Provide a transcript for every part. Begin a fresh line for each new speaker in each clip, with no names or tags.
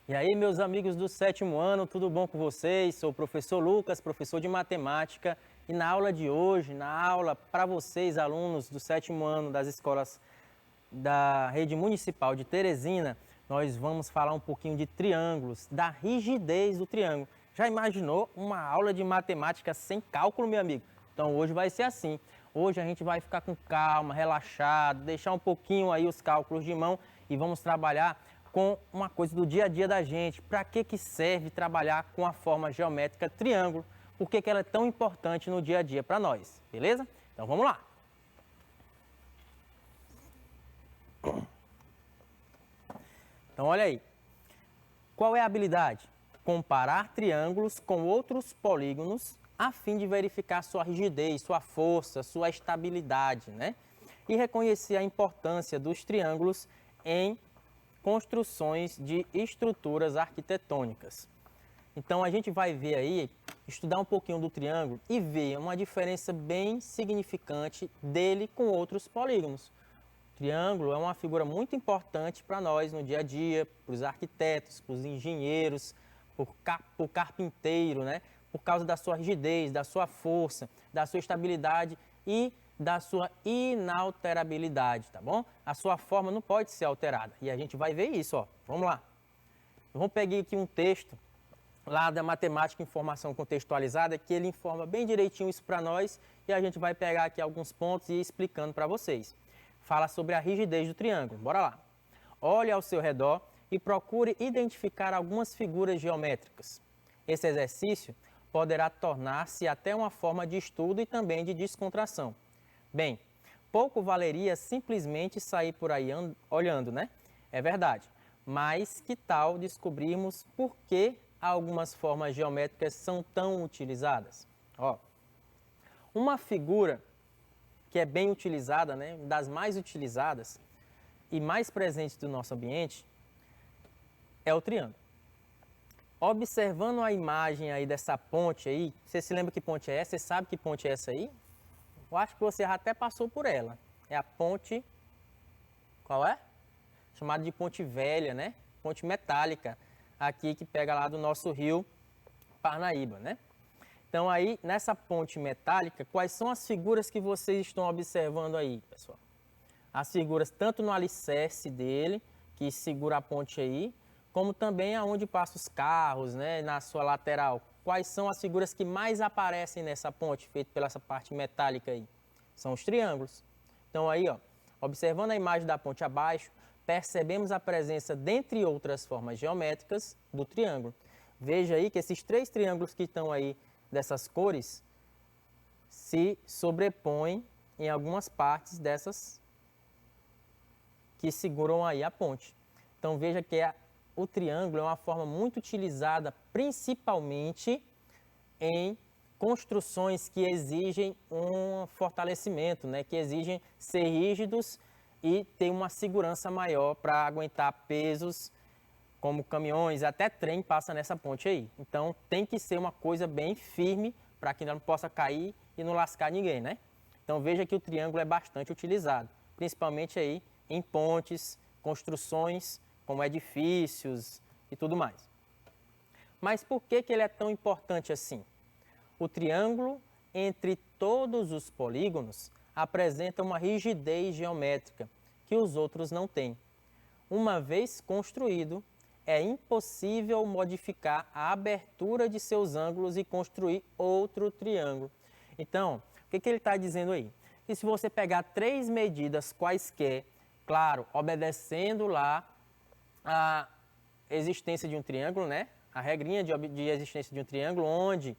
E aí, meus amigos do sétimo ano, tudo bom com vocês? Sou o professor Lucas, professor de matemática, e na aula de hoje, na aula para vocês, alunos do sétimo ano das escolas da rede municipal de Teresina, nós vamos falar um pouquinho de triângulos, da rigidez do triângulo. Já imaginou uma aula de matemática sem cálculo, meu amigo? Então hoje vai ser assim. Hoje a gente vai ficar com calma, relaxado, deixar um pouquinho aí os cálculos de mão e vamos trabalhar com uma coisa do dia a dia da gente. Para que serve trabalhar com a forma geométrica triângulo? Por que ela é tão importante no dia a dia para nós, beleza? Então vamos lá. Então olha aí. Qual é a habilidade? Comparar triângulos com outros polígonos a fim de verificar sua rigidez, sua força, sua estabilidade, né? E reconhecer a importância dos triângulos em construções de estruturas arquitetônicas. Então a gente vai ver aí, estudar um pouquinho do triângulo e ver uma diferença bem significante dele com outros polígonos. O triângulo é uma figura muito importante para nós no dia a dia, para os arquitetos, para os engenheiros, para o carpinteiro, né? Por causa da sua rigidez, da sua força, da sua estabilidade e da sua inalterabilidade, tá bom? A sua forma não pode ser alterada. E a gente vai ver isso, ó. Vamos lá. Vamos pegar aqui um texto lá da Matemática e Informação Contextualizada, que ele informa bem direitinho isso para nós e a gente vai pegar aqui alguns pontos e ir explicando para vocês. Fala sobre a rigidez do triângulo. Bora lá. Olhe ao seu redor e procure identificar algumas figuras geométricas. Esse exercício poderá tornar-se até uma forma de estudo e também de descontração. Bem, pouco valeria simplesmente sair por aí olhando, né? É verdade. Mas que tal descobrirmos por que algumas formas geométricas são tão utilizadas? Ó, uma figura que é bem utilizada, né, das mais utilizadas e mais presentes do nosso ambiente, é o triângulo. Observando a imagem aí dessa ponte aí, você se lembra que ponte é essa? Você sabe que ponte é essa aí? Eu acho que você já até passou por ela. É a ponte, qual é? Chamada de ponte velha, né? Ponte metálica, aqui que pega lá do nosso rio Parnaíba, né? Então aí, nessa ponte metálica, quais são as figuras que vocês estão observando aí, pessoal? As figuras tanto no alicerce dele, que segura a ponte aí, como também aonde passam os carros, né, na sua lateral. Quais são as figuras que mais aparecem nessa ponte, feita pela essa parte metálica aí? São os triângulos. Então aí, ó, observando a imagem da ponte abaixo, percebemos a presença, dentre outras formas geométricas, do triângulo. Veja aí que esses três triângulos que estão aí, dessas cores, se sobrepõem em algumas partes dessas que seguram aí a ponte. Então veja que o triângulo é uma forma muito utilizada principalmente em construções que exigem um fortalecimento, né? Que exigem ser rígidos e ter uma segurança maior para aguentar pesos como caminhões, até trem passa nessa ponte aí. Então tem que ser uma coisa bem firme para que não possa cair e não lascar ninguém, né? Então veja que o triângulo é bastante utilizado, principalmente aí em pontes, construções como edifícios e tudo mais. Mas por que ele é tão importante assim? O triângulo, entre todos os polígonos, apresenta uma rigidez geométrica que os outros não têm. Uma vez construído, é impossível modificar a abertura de seus ângulos e construir outro triângulo. Então, o que ele está dizendo aí? Que se você pegar três medidas quaisquer, claro, obedecendo lá a existência de um triângulo, né? A regrinha de existência de um triângulo, onde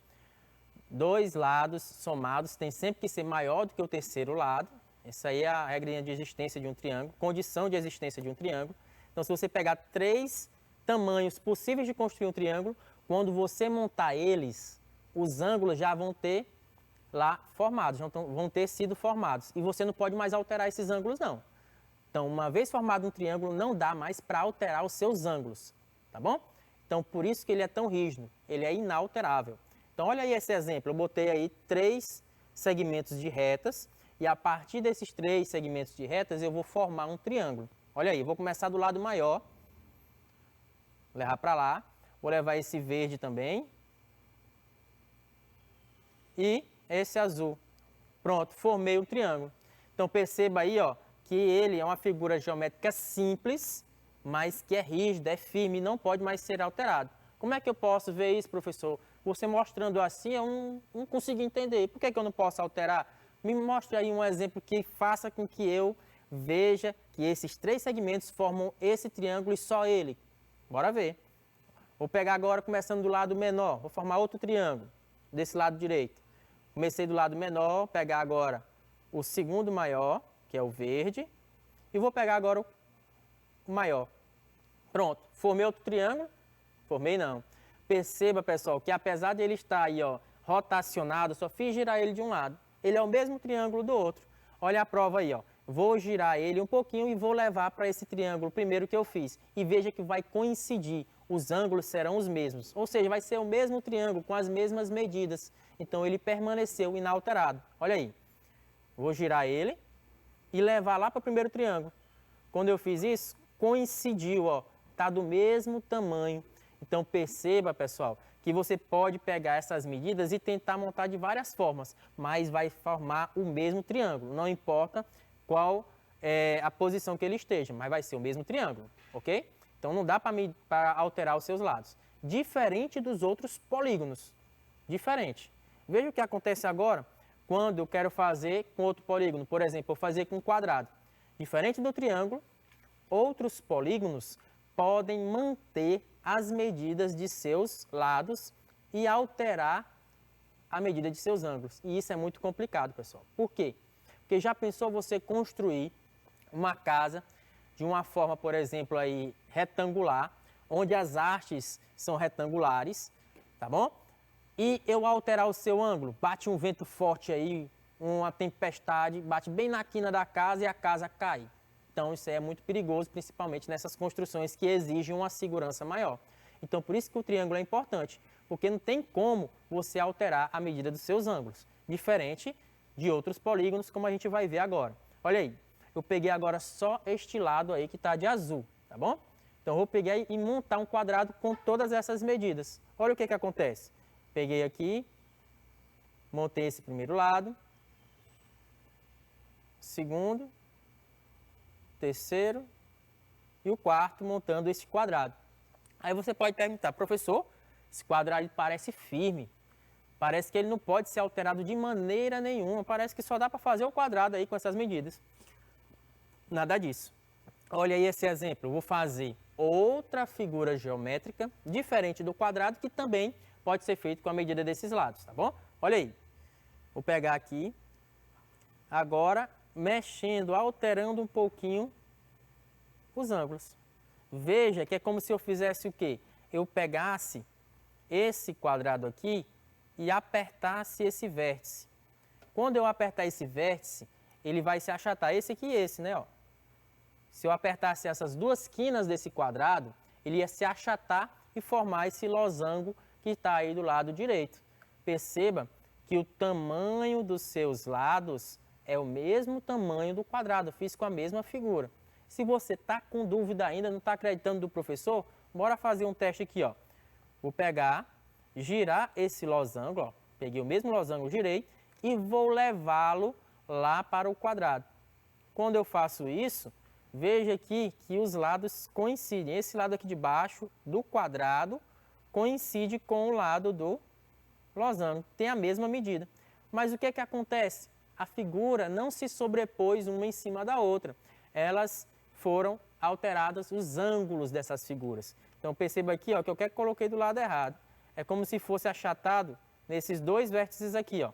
dois lados somados tem sempre que ser maior do que o terceiro lado. Essa aí é a regrinha de existência de um triângulo, condição de existência de um triângulo. Então, se você pegar três tamanhos possíveis de construir um triângulo, quando você montar eles, os ângulos já vão ter lá formados, vão ter sido formados. E você não pode mais alterar esses ângulos, não. Então, uma vez formado um triângulo, não dá mais para alterar os seus ângulos, tá bom? Então, por isso que ele é tão rígido, ele é inalterável. Então, olha aí esse exemplo, eu botei aí três segmentos de retas e a partir desses três segmentos de retas eu vou formar um triângulo. Olha aí, eu vou começar do lado maior. Vou levar para lá. Vou levar esse verde também. E esse azul. Pronto, formei um triângulo. Então perceba aí, ó, que ele é uma figura geométrica simples, mas que é rígida, é firme e não pode mais ser alterado. Como é que eu posso ver isso, professor? Você mostrando assim, eu não consigo entender. Por que eu não posso alterar? Me mostre aí um exemplo que faça com que eu veja que esses três segmentos formam esse triângulo e só ele. Bora ver. Vou pegar agora, começando do lado menor, vou formar outro triângulo, desse lado direito. Comecei do lado menor, pegar agora o segundo maior, que é o verde, e vou pegar agora o maior. Pronto, formei outro triângulo? Formei não. Perceba, pessoal, que apesar de ele estar aí, ó, rotacionado, só fiz girar ele de um lado. Ele é o mesmo triângulo do outro. Olha a prova aí, ó. Vou girar ele um pouquinho e vou levar para esse triângulo primeiro que eu fiz. E veja que vai coincidir. Os ângulos serão os mesmos. Ou seja, vai ser o mesmo triângulo com as mesmas medidas. Então, ele permaneceu inalterado. Olha aí. Vou girar ele e levar lá para o primeiro triângulo. Quando eu fiz isso, coincidiu, ó. Está do mesmo tamanho. Então, perceba, pessoal, que você pode pegar essas medidas e tentar montar de várias formas, mas vai formar o mesmo triângulo. Não importa qual é a posição que ele esteja, mas vai ser o mesmo triângulo, ok? Então, não dá para alterar os seus lados. Diferente dos outros polígonos. Diferente. Veja o que acontece agora quando eu quero fazer com outro polígono. Por exemplo, eu fazer com um quadrado. Diferente do triângulo, outros polígonos podem manter as medidas de seus lados e alterar a medida de seus ângulos. E isso é muito complicado, pessoal. Por quê? Porque já pensou você construir uma casa de uma forma, por exemplo, aí, retangular, onde as hastes são retangulares, tá bom? E eu alterar o seu ângulo, bate um vento forte aí, uma tempestade, bate bem na quina da casa e a casa cai. Então, isso é muito perigoso, principalmente nessas construções que exigem uma segurança maior. Então, por isso que o triângulo é importante, porque não tem como você alterar a medida dos seus ângulos, diferente de outros polígonos, como a gente vai ver agora. Olha aí, eu peguei agora só este lado aí que está de azul, tá bom? Então, eu vou pegar e montar um quadrado com todas essas medidas. Olha o que acontece. Peguei aqui, montei esse primeiro lado, segundo, terceiro e o quarto montando esse quadrado. Aí você pode perguntar, professor, esse quadrado parece firme, parece que ele não pode ser alterado de maneira nenhuma, parece que só dá para fazer o quadrado aí com essas medidas. Nada disso. Olha aí esse exemplo, eu vou fazer outra figura geométrica diferente do quadrado que também pode ser feito com a medida desses lados, tá bom? Olha aí, vou pegar aqui, agora mexendo, alterando um pouquinho os ângulos. Veja que é como se eu fizesse o quê? Eu pegasse esse quadrado aqui e apertasse esse vértice. Quando eu apertar esse vértice, ele vai se achatar, esse aqui e esse, né? Ó. Se eu apertasse essas duas quinas desse quadrado, ele ia se achatar e formar esse losango que está aí do lado direito. Perceba que o tamanho dos seus lados é o mesmo tamanho do quadrado, fiz com a mesma figura. Se você está com dúvida ainda, não está acreditando do professor, bora fazer um teste aqui, ó. Vou pegar, girar esse losango, ó. Peguei o mesmo losango, girei e vou levá-lo lá para o quadrado. Quando eu faço isso, veja aqui que os lados coincidem. Esse lado aqui de baixo do quadrado coincide com o lado do losango, tem a mesma medida. Mas o que acontece? A figura não se sobrepôs uma em cima da outra. Elas foram alteradas os ângulos dessas figuras. Então perceba aqui, ó, que eu coloquei do lado errado. É como se fosse achatado nesses dois vértices aqui, ó.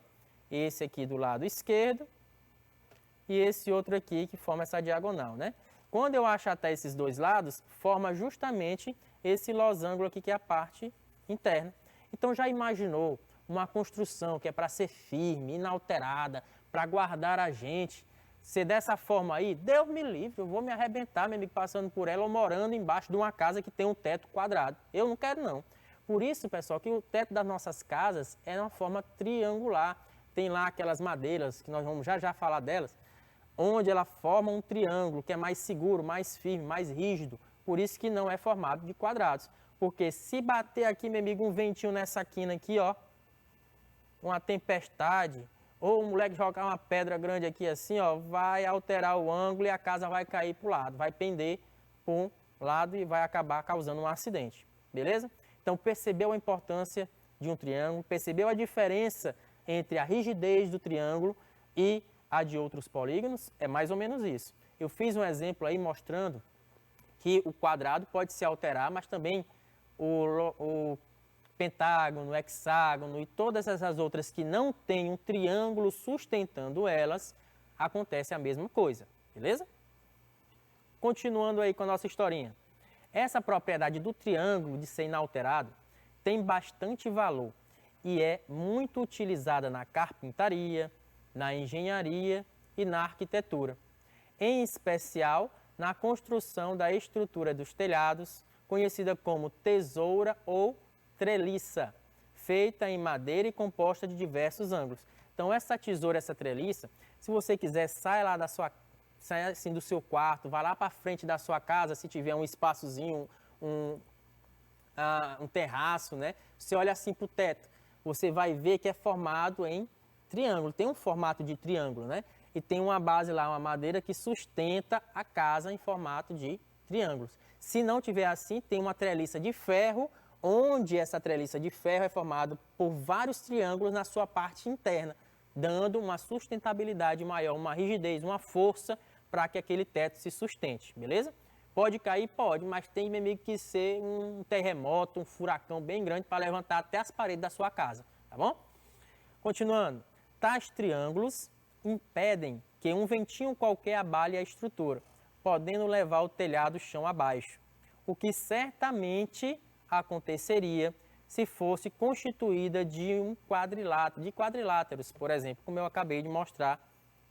Esse aqui do lado esquerdo e esse outro aqui que forma essa diagonal, né? Quando eu achatar esses dois lados, forma justamente esse losango aqui que é a parte interna. Então já imaginou uma construção que é para ser firme, inalterada, para guardar a gente, ser dessa forma aí, Deus me livre, eu vou me arrebentar, meu amigo, passando por ela ou morando embaixo de uma casa que tem um teto quadrado. Eu não quero não. Por isso, pessoal, que o teto das nossas casas é uma forma triangular. Tem lá aquelas madeiras, que nós vamos já falar delas, onde ela forma um triângulo que é mais seguro, mais firme, mais rígido. Por isso que não é formado de quadrados. Porque se bater aqui, meu amigo, um ventinho nessa quina aqui, ó, uma tempestade, ou o moleque jogar uma pedra grande aqui assim, ó, vai alterar o ângulo e a casa vai cair para o lado, vai pender para um lado e vai acabar causando um acidente, beleza? Então percebeu a importância de um triângulo, percebeu a diferença entre a rigidez do triângulo e a de outros polígonos? É mais ou menos isso. Eu fiz um exemplo aí mostrando que o quadrado pode se alterar, mas também o pentágono, hexágono e todas essas outras que não têm um triângulo sustentando elas, acontece a mesma coisa, beleza? Continuando aí com a nossa historinha. Essa propriedade do triângulo de ser inalterado tem bastante valor e é muito utilizada na carpintaria, na engenharia e na arquitetura, em especial na construção da estrutura dos telhados, conhecida como tesoura ou treliça, feita em madeira e composta de diversos ângulos. Então essa tesoura, essa treliça, se você quiser, sai assim do seu quarto, vai lá para frente da sua casa, se tiver um espaçozinho, um terraço, né? Você olha assim para o teto, você vai ver que é formado em triângulo, tem um formato de triângulo, né? E tem uma base lá, uma madeira que sustenta a casa em formato de triângulos. Se não tiver assim, tem uma treliça de ferro, onde essa treliça de ferro é formada por vários triângulos na sua parte interna, dando uma sustentabilidade maior, uma rigidez, uma força para que aquele teto se sustente, beleza? Pode cair? Pode, mas tem mesmo que ser um terremoto, um furacão bem grande para levantar até as paredes da sua casa, tá bom? Continuando, tais triângulos impedem que um ventinho qualquer abale a estrutura, podendo levar o telhado chão abaixo, o que certamente aconteceria se fosse constituída de quadriláteros, por exemplo, como eu acabei de mostrar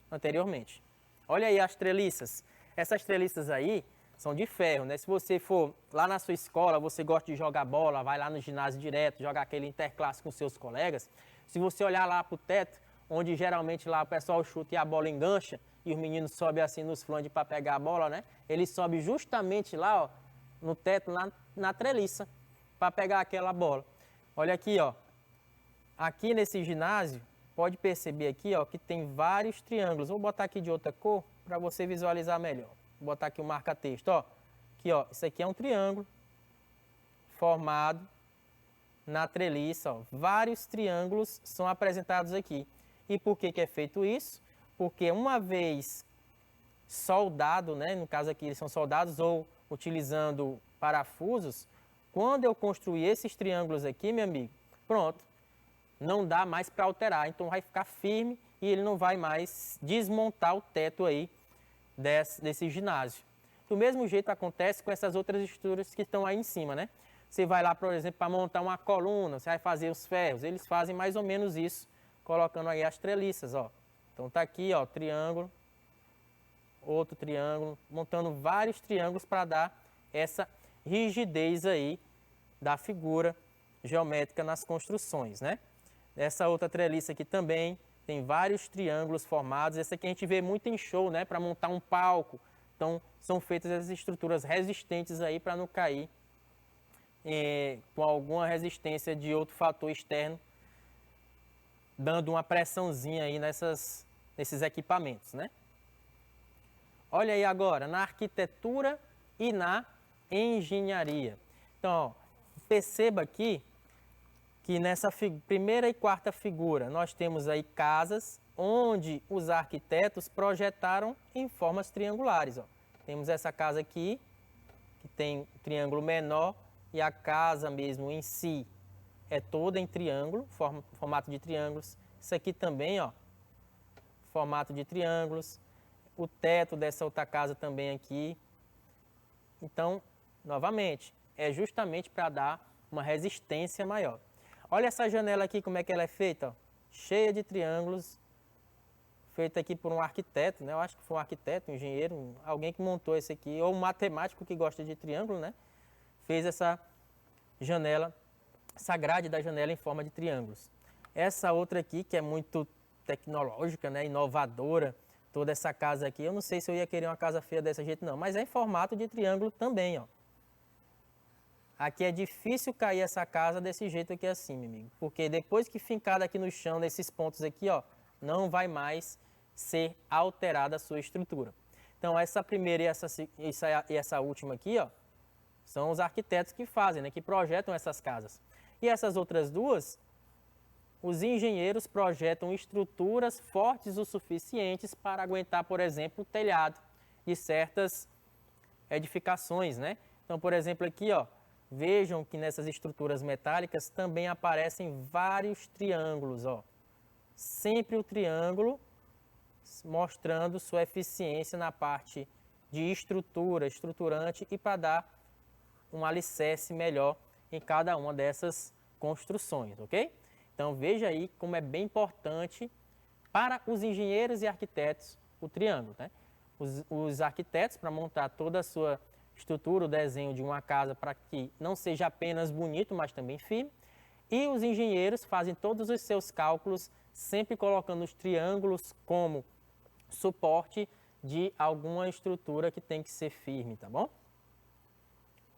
anteriormente. Olha aí as treliças. Essas treliças aí são de ferro, né? Se você for lá na sua escola, você gosta de jogar bola, vai lá no ginásio direto, jogar aquele interclasse com seus colegas. Se você olhar lá para o teto, onde geralmente lá o pessoal chuta e a bola engancha, e os meninos sobem assim nos flandes para pegar a bola, né? Ele sobe justamente lá, ó, no teto, na treliça, para pegar aquela bola. Olha aqui, ó. Aqui nesse ginásio, pode perceber aqui, ó, que tem vários triângulos. Vou botar aqui de outra cor para você visualizar melhor. Vou botar aqui o marca-texto, ó. Aqui, ó, isso aqui é um triângulo formado na treliça, ó. Vários triângulos são apresentados aqui. E por que é feito isso? Porque uma vez soldado, né, no caso aqui eles são soldados ou utilizando parafusos, quando eu construir esses triângulos aqui, meu amigo, pronto, não dá mais para alterar, então vai ficar firme e ele não vai mais desmontar o teto aí desse ginásio. Do mesmo jeito acontece com essas outras estruturas que estão aí em cima, né? Você vai lá, por exemplo, para montar uma coluna, você vai fazer os ferros, eles fazem mais ou menos isso, colocando aí as treliças, ó. Então tá aqui, ó, triângulo, outro triângulo, montando vários triângulos para dar essa rigidez aí da figura geométrica nas construções, né? Essa outra treliça aqui também tem vários triângulos formados. Essa aqui a gente vê muito em show, né? Para montar um palco. Então, são feitas essas estruturas resistentes aí para não cair com alguma resistência de outro fator externo, dando uma pressãozinha aí nesses equipamentos, né? Olha aí agora, na arquitetura e na engenharia. Então, ó, perceba aqui que nessa primeira e quarta figura nós temos aí casas onde os arquitetos projetaram em formas triangulares. Ó. Temos essa casa aqui, que tem um triângulo menor, e a casa mesmo em si é toda em triângulo, formato de triângulos. Isso aqui também, ó, formato de triângulos. O teto dessa outra casa também aqui. Então, novamente, é justamente para dar uma resistência maior. Olha essa janela aqui, como é que ela é feita, ó. Cheia de triângulos, feita aqui por um arquiteto, né? Eu acho que foi um arquiteto, um engenheiro, alguém que montou esse aqui, ou um matemático que gosta de triângulo, né? Fez essa janela, essa grade da janela em forma de triângulos. Essa outra aqui, que é muito tecnológica, né? Inovadora, toda essa casa aqui, eu não sei se eu ia querer uma casa feia desse jeito não, mas é em formato de triângulo também, ó. aqui é difícil cair essa casa desse jeito aqui assim, meu amigo. Porque depois que fincada aqui no chão, nesses pontos aqui, ó, não vai mais ser alterada a sua estrutura. Então, essa primeira e essa última aqui, ó, são os arquitetos que fazem, né, que projetam essas casas. E essas outras duas, os engenheiros projetam estruturas fortes o suficientes para aguentar, por exemplo, o telhado de certas edificações, né? Então, por exemplo, aqui, ó, vejam que nessas estruturas metálicas também aparecem vários triângulos, ó. Sempre o triângulo mostrando sua eficiência na parte de estrutura, estruturante e para dar um alicerce melhor em cada uma dessas construções, ok? Então veja aí como é bem importante para os engenheiros e arquitetos o triângulo, né? Os arquitetos, para montar toda a sua estrutura, o desenho de uma casa para que não seja apenas bonito, mas também firme. E os engenheiros fazem todos os seus cálculos sempre colocando os triângulos como suporte de alguma estrutura que tem que ser firme, tá bom?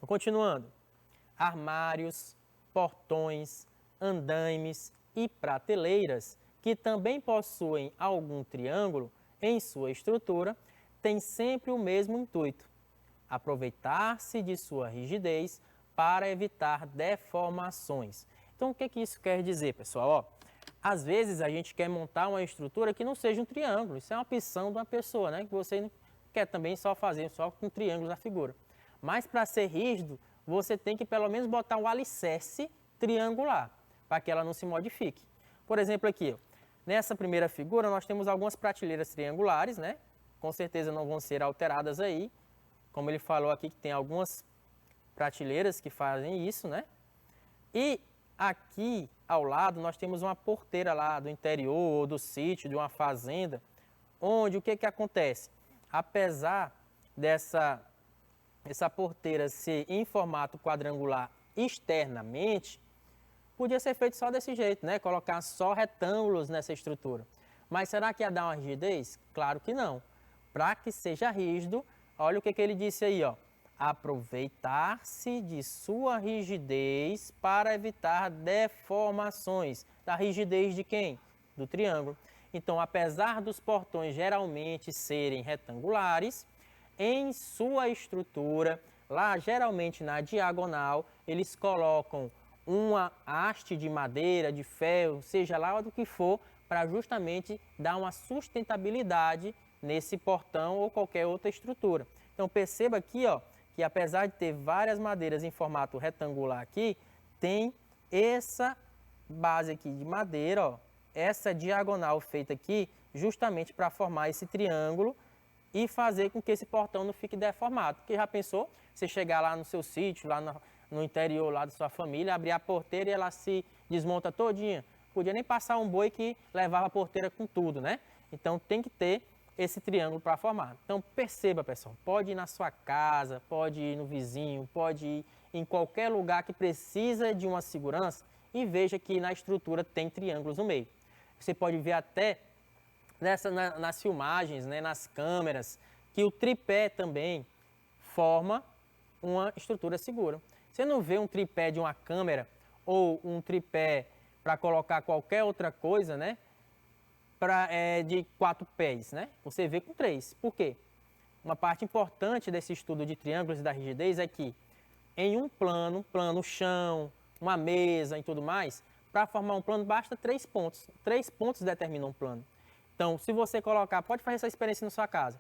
Continuando, armários, portões, andaimes e prateleiras que também possuem algum triângulo em sua estrutura têm sempre o mesmo intuito: aproveitar-se de sua rigidez para evitar deformações. Então, o que isso quer dizer, pessoal? Ó, às vezes a gente quer montar uma estrutura que não seja um triângulo. Isso é uma opção de uma pessoa, né? Que você não quer também só fazer só com triângulos na figura. Mas para ser rígido, você tem que pelo menos botar um alicerce triangular, para que ela não se modifique. Por exemplo, aqui, ó, nessa primeira figura nós temos algumas prateleiras triangulares, né? Com certeza não vão ser alteradas aí. Como ele falou aqui que tem algumas prateleiras que fazem isso, né? E aqui ao lado nós temos uma porteira lá do interior ou do sítio, de uma fazenda, onde o que acontece? Apesar essa porteira ser em formato quadrangular externamente, podia ser feito só desse jeito, né? Colocar só retângulos nessa estrutura. Mas será que ia dar uma rigidez? Claro que não. Para que seja rígido, olha o que ele disse aí, ó. Aproveitar-se de sua rigidez para evitar deformações. Da rigidez de quem? Do triângulo. Então, apesar dos portões geralmente serem retangulares, em sua estrutura, lá geralmente na diagonal, eles colocam uma haste de madeira, de ferro, seja lá do que for, para justamente dar uma sustentabilidade nesse portão ou qualquer outra estrutura. Então perceba aqui, ó, que apesar de ter várias madeiras em formato retangular aqui, tem essa base aqui de madeira, ó, essa diagonal feita aqui, justamente para formar esse triângulo e fazer com que esse portão não fique deformado. Porque já pensou, você chegar lá no seu sítio, lá no interior lá da sua família, abrir a porteira e ela se desmonta todinha. Podia nem passar um boi que levava a porteira com tudo, né? Então tem que ter esse triângulo para formar. Então perceba, pessoal, pode ir na sua casa, pode ir no vizinho, pode ir em qualquer lugar que precisa de uma segurança e veja que na estrutura tem triângulos no meio. Você pode ver até nas filmagens, né, nas câmeras, que o tripé também forma uma estrutura segura. Você não vê um tripé de uma câmera ou um tripé para colocar qualquer outra coisa, né, de 4 pés, né? Você vê com 3. Por quê? Uma parte importante desse estudo de triângulos e da rigidez é que em um plano chão, uma mesa e tudo mais, para formar um plano basta 3 pontos. 3 pontos determinam um plano. Então, se você colocar, pode fazer essa experiência na sua casa,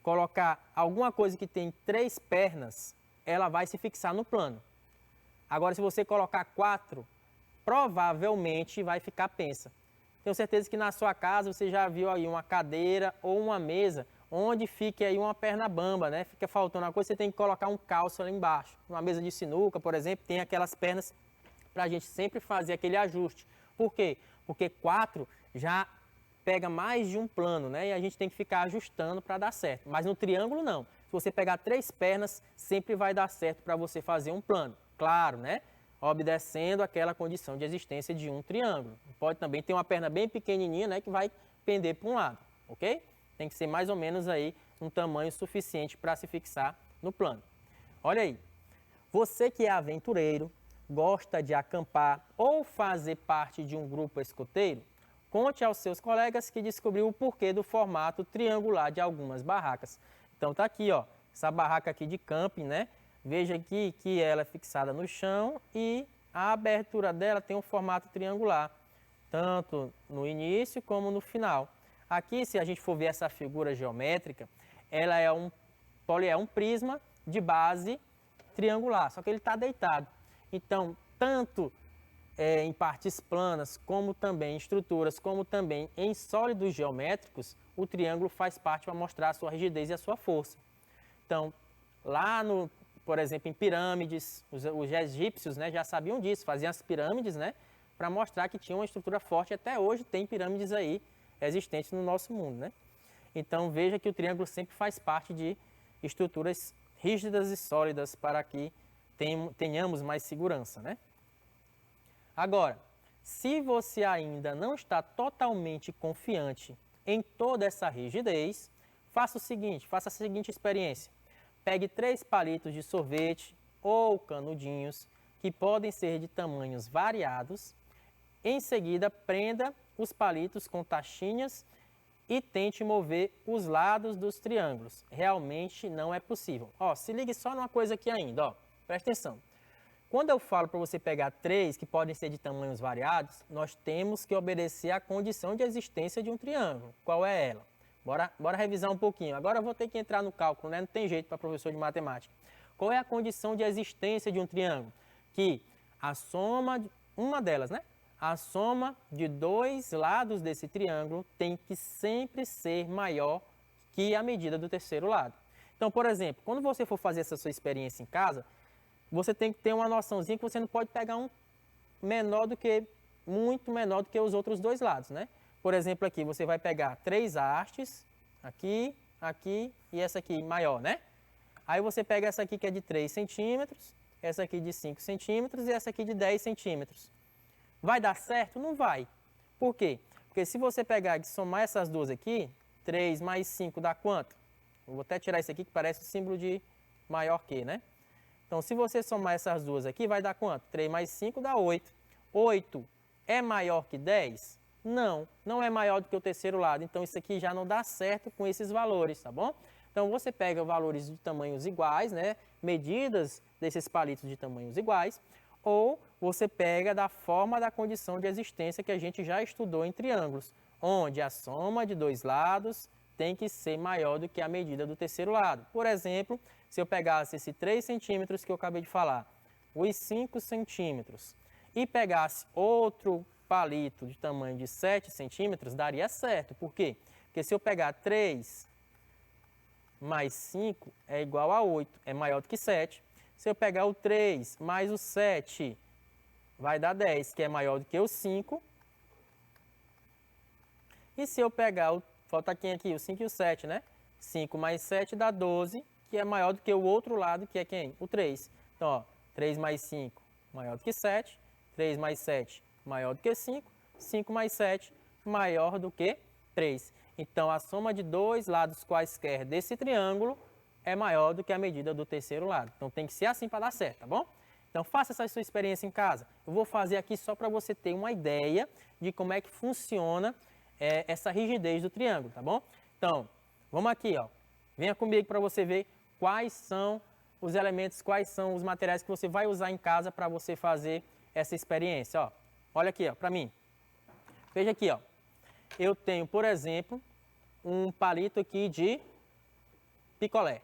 colocar alguma coisa que tem 3 pernas, ela vai se fixar no plano. Agora, se você colocar 4, provavelmente vai ficar pensa. Tenho certeza que na sua casa você já viu aí uma cadeira ou uma mesa onde fique aí uma perna bamba, né? Fica faltando uma coisa, você tem que colocar um calço ali embaixo. Uma mesa de sinuca, por exemplo, tem aquelas pernas para a gente sempre fazer aquele ajuste. Por quê? Porque 4 já pega mais de um plano, né? E a gente tem que ficar ajustando para dar certo. Mas no triângulo não. Se você pegar 3 pernas, sempre vai dar certo para você fazer um plano. Claro, né? Obedecendo aquela condição de existência de um triângulo. Pode também ter uma perna bem pequenininha, né, que vai pender para um lado, ok? Tem que ser mais ou menos aí um tamanho suficiente para se fixar no plano. Olha aí, Você que é aventureiro, gosta de acampar ou fazer parte de um grupo escoteiro, conte aos seus colegas que descobriu o porquê do formato triangular de algumas barracas. Então tá aqui, ó, essa barraca aqui de camping, né? Veja aqui que ela é fixada no chão e a abertura dela tem um formato triangular, tanto no início como no final. Aqui, se a gente for ver essa figura geométrica, ela é um prisma de base triangular, só que ele está deitado. Então, tanto em partes planas, como também em estruturas, como também em sólidos geométricos, o triângulo faz parte para mostrar a sua rigidez e a sua força. Então, lá por exemplo, em pirâmides, os egípcios, né, já sabiam disso, faziam as pirâmides, né, para mostrar que tinha uma estrutura forte. Até hoje tem pirâmides aí existentes no nosso mundo, né? Então, veja que o triângulo sempre faz parte de estruturas rígidas e sólidas para que tenhamos mais segurança, né? Agora, se você ainda não está totalmente confiante em toda essa rigidez, faça o seguinte, faça a seguinte experiência. Pegue 3 palitos de sorvete ou canudinhos, que podem ser de tamanhos variados. Em seguida, prenda os palitos com tachinhas e tente mover os lados dos triângulos. Realmente não é possível. Ó, se ligue só numa coisa aqui ainda, ó. Presta atenção. Quando eu falo para você pegar 3 que podem ser de tamanhos variados, nós temos que obedecer à condição de existência de um triângulo. Qual é ela? Bora revisar um pouquinho. Agora eu vou ter que entrar no cálculo, né? Não tem jeito para professor de matemática. Qual é a condição de existência de um triângulo? Que a soma, uma delas, né? A soma de 2 lados desse triângulo tem que sempre ser maior que a medida do terceiro lado. Então, por exemplo, quando você for fazer essa sua experiência em casa, você tem que ter uma noçãozinha que você não pode pegar um muito menor do que os outros 2 lados, né? Por exemplo, aqui você vai pegar 3 hastes, aqui, aqui e essa aqui maior, né? Aí você pega essa aqui que é de 3 centímetros, essa aqui de 5 centímetros e essa aqui de 10 centímetros. Vai dar certo? Não vai. Por quê? Porque se você pegar e somar essas duas aqui, 3 mais 5 dá quanto? Eu vou até tirar isso aqui que parece o símbolo de maior que, né? Então, se você somar essas duas aqui, vai dar quanto? 3 mais 5 dá 8. 8 é maior que 10? Não, não é maior do que o terceiro lado. Então, isso aqui já não dá certo com esses valores, tá bom? Então, você pega valores de tamanhos iguais, né? Medidas desses palitos de tamanhos iguais, ou você pega da forma da condição de existência que a gente já estudou em triângulos, onde a soma de 2 lados tem que ser maior do que a medida do terceiro lado. Por exemplo, se eu pegasse esse 3 centímetros que eu acabei de falar, os 5 centímetros, e pegasse outro palito de tamanho de 7 centímetros, daria certo. Por quê? Porque se eu pegar 3 mais 5 é igual a 8, é maior do que 7. Se eu pegar o 3 mais o 7, vai dar 10, que é maior do que o 5. E se eu pegar, falta aqui o 5 e o 7, né? 5 mais 7 dá 12, que é maior do que o outro lado, que é quem? O 3. Então, ó, 3 mais 5, maior do que 7. 3 mais 7, maior do que 5. 5 mais 7, maior do que 3. Então, a soma de 2 lados quaisquer desse triângulo é maior do que a medida do terceiro lado. Então, tem que ser assim para dar certo, tá bom? Então, faça essa sua experiência em casa. Eu vou fazer aqui só para você ter uma ideia de como é que funciona essa rigidez do triângulo, tá bom? Então, vamos aqui, ó. Venha comigo para você ver quais são os elementos, quais são os materiais que você vai usar em casa para você fazer essa experiência, ó. Olha aqui, ó, para mim. Veja aqui, ó. Eu tenho, por exemplo, um palito aqui de picolé.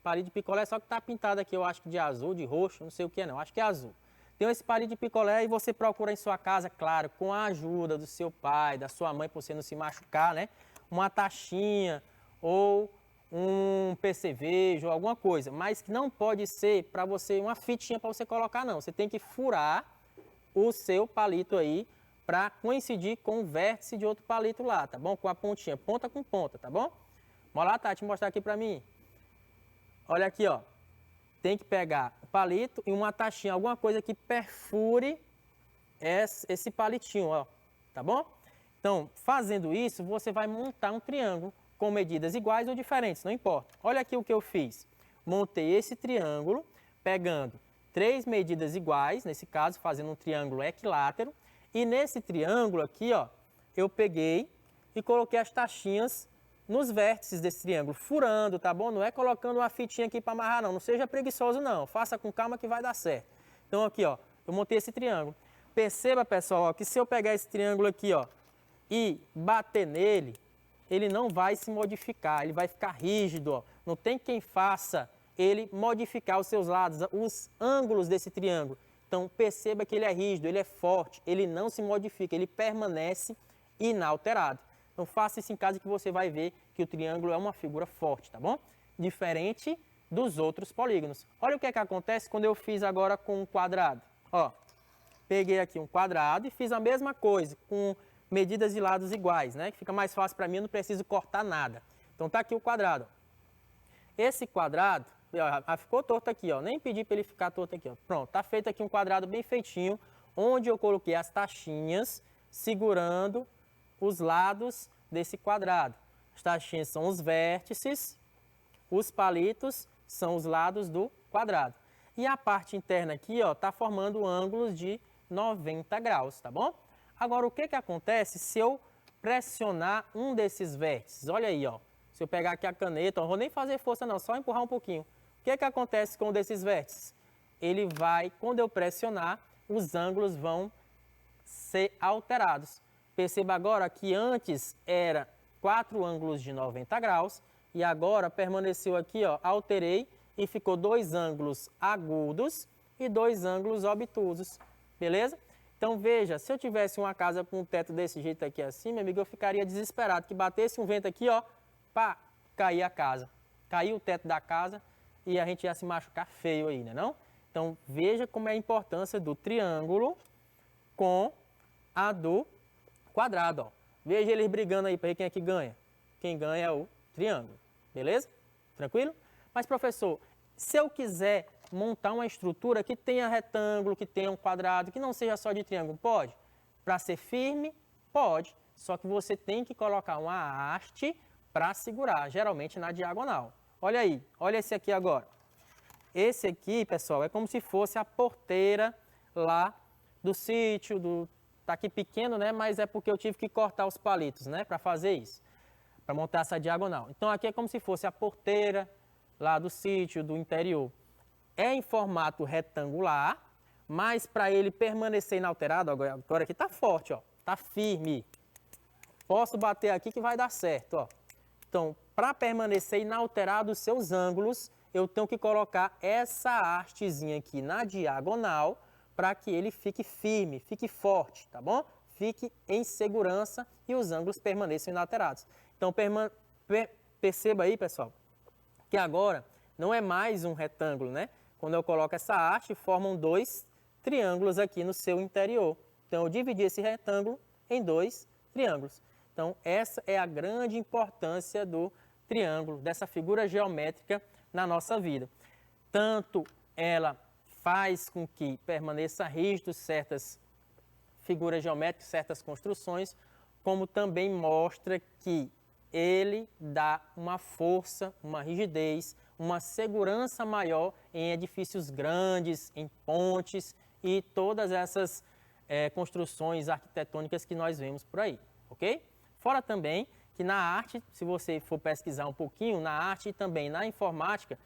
Palito de picolé, só que está pintado aqui, eu acho que de azul, de roxo, não sei o que não, acho que é azul. Tem esse palito de picolé e você procura em sua casa, claro, com a ajuda do seu pai, da sua mãe, para você não se machucar, né? Uma tachinha ou um percevejo, ou alguma coisa, mas que não pode ser para você, uma fitinha para você colocar, não. Você tem que furar o seu palito aí para coincidir com o vértice de outro palito lá, tá bom? Com a pontinha, ponta com ponta, tá bom? Vamos lá, Tati, mostrar aqui para mim. Olha aqui, ó. Tem que pegar o palito e uma tachinha, alguma coisa que perfure esse palitinho, ó. Tá bom? Então, fazendo isso, você vai montar um triângulo com medidas iguais ou diferentes, não importa. Olha aqui o que eu fiz. Montei esse triângulo pegando 3 medidas iguais, nesse caso, fazendo um triângulo equilátero. E nesse triângulo aqui, ó, eu peguei e coloquei as taxinhas nos vértices desse triângulo, furando, tá bom? Não é colocando uma fitinha aqui para amarrar, não. Não seja preguiçoso, não. Faça com calma que vai dar certo. Então, aqui, ó, eu montei esse triângulo. Perceba, pessoal, ó, que se eu pegar esse triângulo aqui, ó, e bater nele, ele não vai se modificar, ele vai ficar rígido, ó. Não tem quem faça ele modificar os seus lados, os ângulos desse triângulo. Então, perceba que ele é rígido, ele é forte, ele não se modifica, ele permanece inalterado. Então, faça isso em casa que você vai ver que o triângulo é uma figura forte, tá bom? Diferente dos outros polígonos. Olha o que é que acontece quando eu fiz agora com um quadrado. Ó, peguei aqui um quadrado e fiz a mesma coisa, com medidas de lados iguais, né? Que fica mais fácil para mim, eu não preciso cortar nada. Então, tá aqui o quadrado. Esse quadrado, ó, ficou torto aqui, ó. Nem pedi para ele ficar torto aqui, ó. Pronto, tá feito aqui um quadrado bem feitinho, onde eu coloquei as taxinhas segurando os lados desse quadrado. As taxinhas são os vértices, os palitos são os lados do quadrado. E a parte interna aqui, ó, tá formando ângulos de 90 graus, tá bom? Agora, o que que acontece se eu pressionar um desses vértices? Olha aí, ó. Se eu pegar aqui a caneta, ó, não vou nem fazer força não, só empurrar um pouquinho. O que que acontece com um desses vértices? Ele vai, quando eu pressionar, os ângulos vão ser alterados. Perceba agora que antes era 4 ângulos de 90 graus e agora permaneceu aqui, ó, alterei e ficou 2 ângulos agudos e 2 ângulos obtusos, beleza? Então veja, se eu tivesse uma casa com um teto desse jeito aqui assim, meu amigo, eu ficaria desesperado, que batesse um vento aqui, ó, pá, cair a casa. Caiu o teto da casa e a gente ia se machucar feio aí, né não? Então veja como é a importância do triângulo com a do quadrado, ó. Veja eles brigando aí para ver quem é que ganha. Quem ganha é o triângulo, beleza? Tranquilo? Mas, professor, se eu quiser montar uma estrutura que tenha retângulo, que tenha um quadrado, que não seja só de triângulo, pode? Para ser firme, pode. Só que você tem que colocar uma haste para segurar, geralmente na diagonal. Olha aí, olha esse aqui agora. Esse aqui, pessoal, é como se fosse a porteira lá do sítio, tá aqui pequeno, né? Mas é porque eu tive que cortar os palitos, né? Para fazer isso, para montar essa diagonal. Então aqui é como se fosse a porteira lá do sítio, do interior. É em formato retangular, mas para ele permanecer inalterado, agora aqui tá forte, ó, tá firme. Posso bater aqui que vai dar certo, ó. Então, para permanecer inalterado os seus ângulos, eu tenho que colocar essa hastezinha aqui na diagonal para que ele fique firme, fique forte, tá bom? Fique em segurança e os ângulos permaneçam inalterados. Então, perceba aí, pessoal, que agora não é mais um retângulo, né? Quando eu coloco essa haste, formam 2 triângulos aqui no seu interior. Então, eu dividi esse retângulo em 2 triângulos. Então, essa é a grande importância do triângulo, dessa figura geométrica na nossa vida. Tanto ela faz com que permaneça rígido certas figuras geométricas, certas construções, como também mostra que ele dá uma força, uma rigidez, uma segurança maior em edifícios grandes, em pontes e todas essas construções arquitetônicas que nós vemos por aí, ok? Fora também que na arte, se você for pesquisar um pouquinho, na arte e também na informática,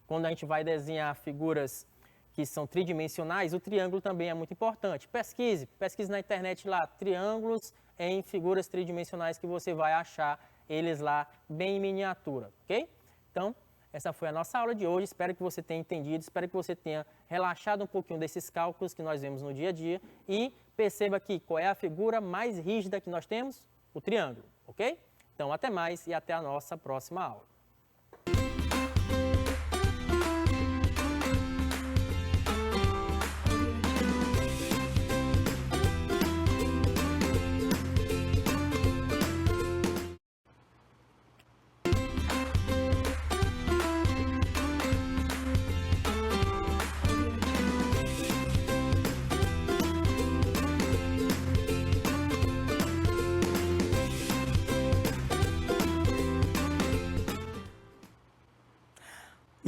quando a gente vai desenhar figuras que são tridimensionais, o triângulo também é muito importante. Pesquise na internet lá, triângulos em figuras tridimensionais que você vai achar eles lá bem em miniatura, ok? Então, essa foi a nossa aula de hoje, espero que você tenha entendido, espero que você tenha relaxado um pouquinho desses cálculos que nós vemos no dia a dia e perceba aqui qual é a figura mais rígida que nós temos, o triângulo, ok? Então, até mais e até a nossa próxima aula.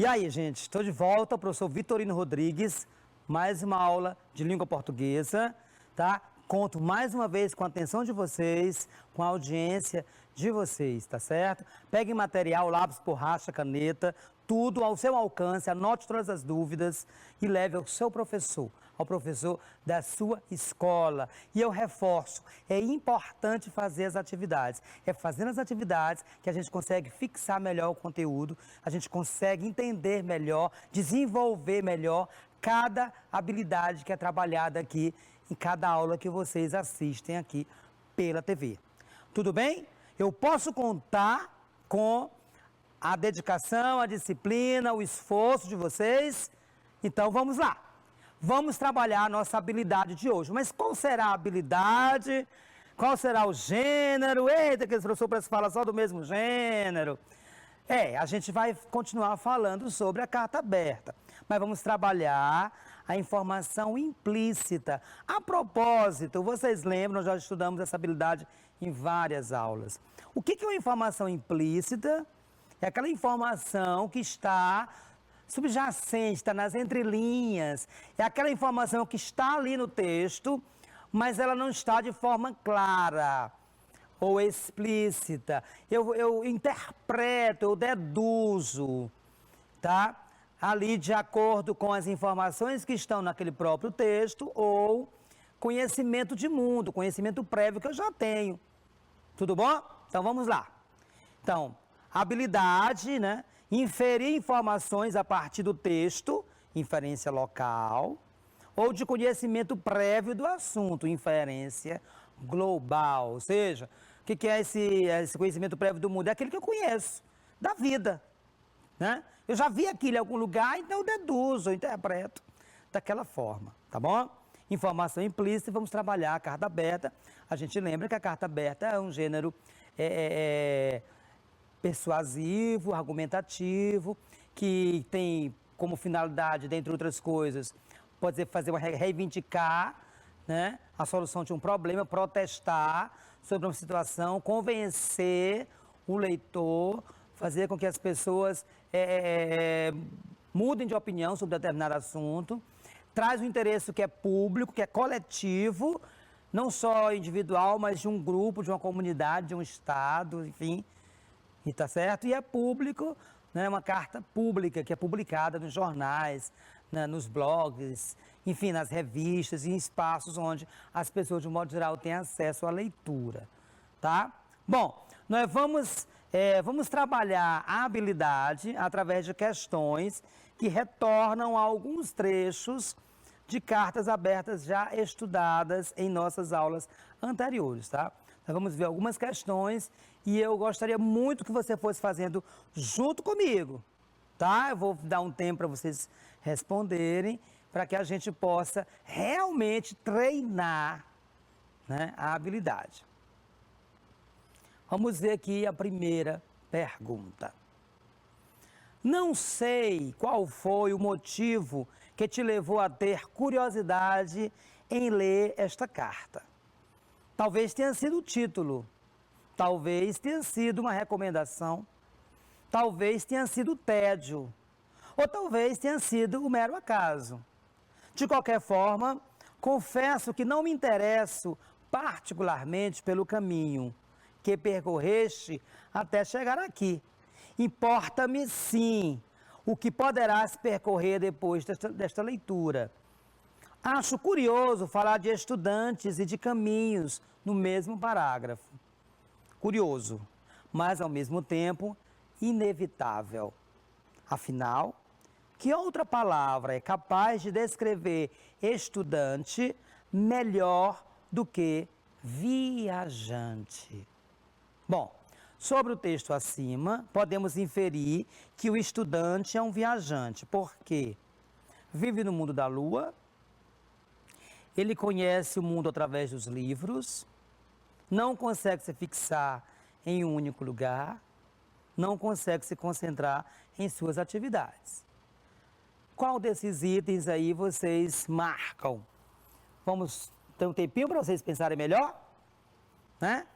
E aí, gente, estou de volta, professor Vitorino Rodrigues, mais uma aula de língua portuguesa, tá? Conto mais uma vez com a atenção de vocês, com a audiência de vocês, tá certo? Peguem material, lápis, borracha, caneta, tudo ao seu alcance, anote todas as dúvidas e leve ao seu professor, ao professor da sua escola. E eu reforço, é importante fazer as atividades. É fazendo as atividades que a gente consegue fixar melhor o conteúdo, a gente consegue entender melhor, desenvolver melhor cada habilidade que é trabalhada aqui em cada aula que vocês assistem aqui pela TV. Tudo bem? Eu posso contar com a dedicação, a disciplina, o esforço de vocês? Então vamos lá. Vamos trabalhar a nossa habilidade de hoje. Mas qual será a habilidade? Qual será o gênero? Eita, que esse professor parece que fala só do mesmo gênero. A gente vai continuar falando sobre a carta aberta. Mas vamos trabalhar a informação implícita. A propósito, vocês lembram, nós já estudamos essa habilidade em várias aulas. O que é uma informação implícita? É aquela informação que está subjacente, está nas entrelinhas. É aquela informação que está ali no texto, mas ela não está de forma clara ou explícita. Eu interpreto, eu deduzo, tá? Ali de acordo com as informações que estão naquele próprio texto ou conhecimento de mundo, conhecimento prévio que eu já tenho. Tudo bom? Então vamos lá. Então, habilidade, né? Inferir informações a partir do texto, inferência local, ou de conhecimento prévio do assunto, inferência global. Ou seja, o que é esse conhecimento prévio do mundo? É aquele que eu conheço, da vida, né? Eu já vi aquilo em algum lugar, então eu deduzo, eu interpreto daquela forma, tá bom? Informação implícita, vamos trabalhar a carta aberta. A gente lembra que a carta aberta é um gênero persuasivo, argumentativo, que tem como finalidade, dentre outras coisas, pode ser fazer reivindicar, né, a solução de um problema, protestar sobre uma situação, convencer o leitor, fazer com que as pessoas mudem de opinião sobre determinado assunto, traz um interesse que é público, que é coletivo, não só individual, mas de um grupo, de uma comunidade, de um estado, enfim, e tá certo? E é público, né, uma carta pública que é publicada nos jornais, né, nos blogs, enfim, nas revistas e em espaços onde as pessoas, de um modo geral, têm acesso à leitura, tá? Bom, nós vamos trabalhar a habilidade através de questões que retornam a alguns trechos de cartas abertas já estudadas em nossas aulas anteriores, tá? Nós vamos ver algumas questões e eu gostaria muito que você fosse fazendo junto comigo, tá? Eu vou dar um tempo para vocês responderem, para que a gente possa realmente treinar, né, a habilidade. Vamos ver aqui a primeira pergunta. Não sei qual foi o motivo que te levou a ter curiosidade em ler esta carta. Talvez tenha sido o título, talvez tenha sido uma recomendação, talvez tenha sido o tédio, ou talvez tenha sido o mero acaso. De qualquer forma, confesso que não me interesso particularmente pelo caminho que percorreste até chegar aqui. Importa-me, sim, o que poderás percorrer depois desta leitura. Acho curioso falar de estudantes e de caminhos no mesmo parágrafo. Curioso, mas ao mesmo tempo inevitável. Afinal, que outra palavra é capaz de descrever estudante melhor do que viajante? Bom, sobre o texto acima, podemos inferir que o estudante é um viajante, porque vive no mundo da lua, ele conhece o mundo através dos livros, não consegue se fixar em um único lugar, não consegue se concentrar em suas atividades. Qual desses itens aí vocês marcam? Vamos ter um tempinho para vocês pensarem melhor? Né?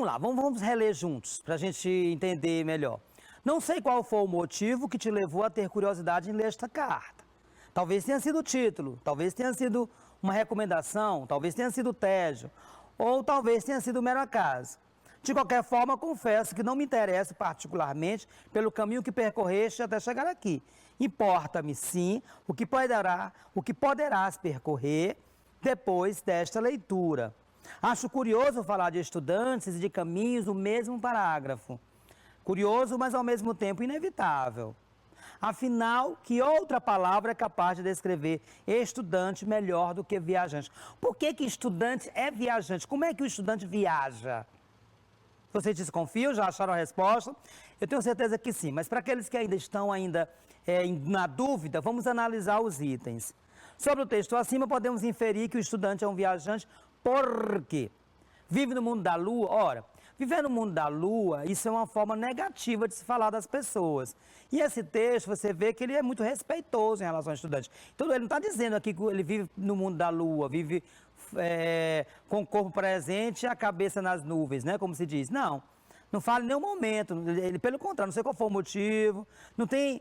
Vamos lá, vamos reler juntos, para a gente entender melhor. Não sei qual foi o motivo que te levou a ter curiosidade em ler esta carta. Talvez tenha sido o título, talvez tenha sido uma recomendação, talvez tenha sido tédio, ou talvez tenha sido um mero acaso. De qualquer forma, confesso que não me interesso particularmente pelo caminho que percorreste até chegar aqui. Importa-me, sim, o que poderás percorrer depois desta leitura. Acho curioso falar de estudantes e de caminhos no mesmo parágrafo. Curioso, mas ao mesmo tempo inevitável. Afinal, que outra palavra é capaz de descrever estudante melhor do que viajante? Por que estudante é viajante? Como é que o estudante viaja? Vocês desconfiam? Já acharam a resposta? Eu tenho certeza que sim, mas para aqueles que ainda estão na dúvida, vamos analisar os itens. Sobre o texto acima, podemos inferir que o estudante é um viajante porque vive no mundo da lua. Ora, viver no mundo da lua, isso é uma forma negativa de se falar das pessoas. E esse texto, você vê que ele é muito respeitoso em relação ao estudante. Então, ele não está dizendo aqui que ele vive no mundo da lua, vive com o corpo presente e a cabeça nas nuvens, né? Como se diz. Não fala em nenhum momento. Ele, pelo contrário, não sei qual foi o motivo. Não tem...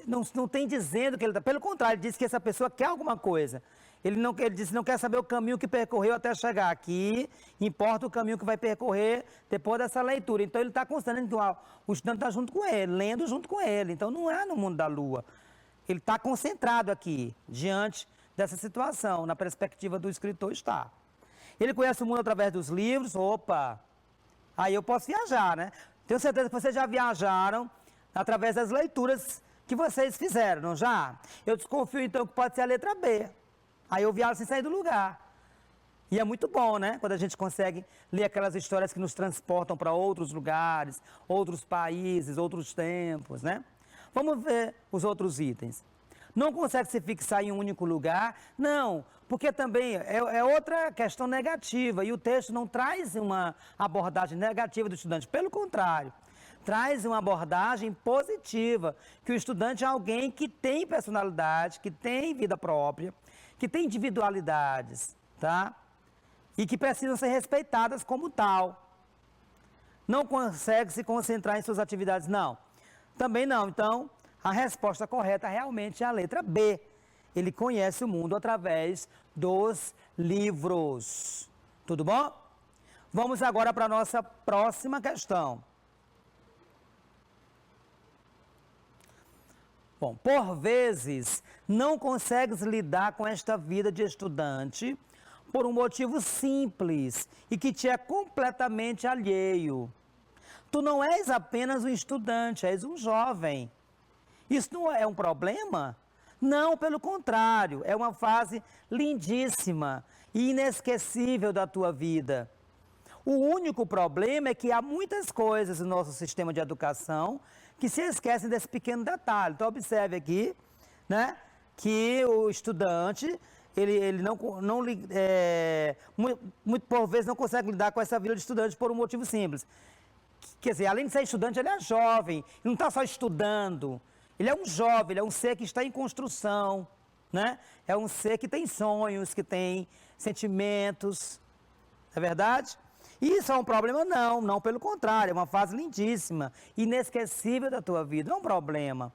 Não tem dizendo que ele está... Pelo contrário, ele diz que essa pessoa quer alguma coisa. Ele disse que não quer saber o caminho que percorreu até chegar aqui, importa o caminho que vai percorrer depois dessa leitura. Então, ele está constatando que o estudante está junto com ele, lendo junto com ele. Então, não é no mundo da lua. Ele está concentrado aqui, diante dessa situação, na perspectiva do escritor está. Ele conhece o mundo através dos livros, opa, aí eu posso viajar, né? Tenho certeza que vocês já viajaram através das leituras que vocês fizeram, não já? Eu desconfio, então, que pode ser a letra B. Aí eu viajo sem sair do lugar. E é muito bom, né? Quando a gente consegue ler aquelas histórias que nos transportam para outros lugares, outros países, outros tempos, né? Vamos ver os outros itens. Não consegue se fixar em um único lugar? Não, porque também é outra questão negativa. E o texto não traz uma abordagem negativa do estudante. Pelo contrário, traz uma abordagem positiva. Que o estudante é alguém que tem personalidade, que tem vida própria, que tem individualidades, tá? E que precisam ser respeitadas como tal. Não consegue se concentrar em suas atividades? Não. Também não. Então, a resposta correta realmente é a letra B. Ele conhece o mundo através dos livros. Tudo bom? Vamos agora para a nossa próxima questão. Bom, por vezes, não consegues lidar com esta vida de estudante por um motivo simples e que te é completamente alheio. Tu não és apenas um estudante, és um jovem. Isso não é um problema? Não, pelo contrário, é uma fase lindíssima e inesquecível da tua vida. O único problema é que há muitas coisas no nosso sistema de educação que se esquecem desse pequeno detalhe. Então, observe aqui, né, que o estudante, ele muito por vezes não consegue lidar com essa vida de estudante por um motivo simples. Quer dizer, além de ser estudante, ele é jovem, ele não está só estudando. Ele é um jovem, ele é um ser que está em construção, né? É um ser que tem sonhos, que tem sentimentos, não é verdade? E isso é um problema? Não, não, pelo contrário, é uma fase lindíssima, inesquecível da tua vida, não é um problema.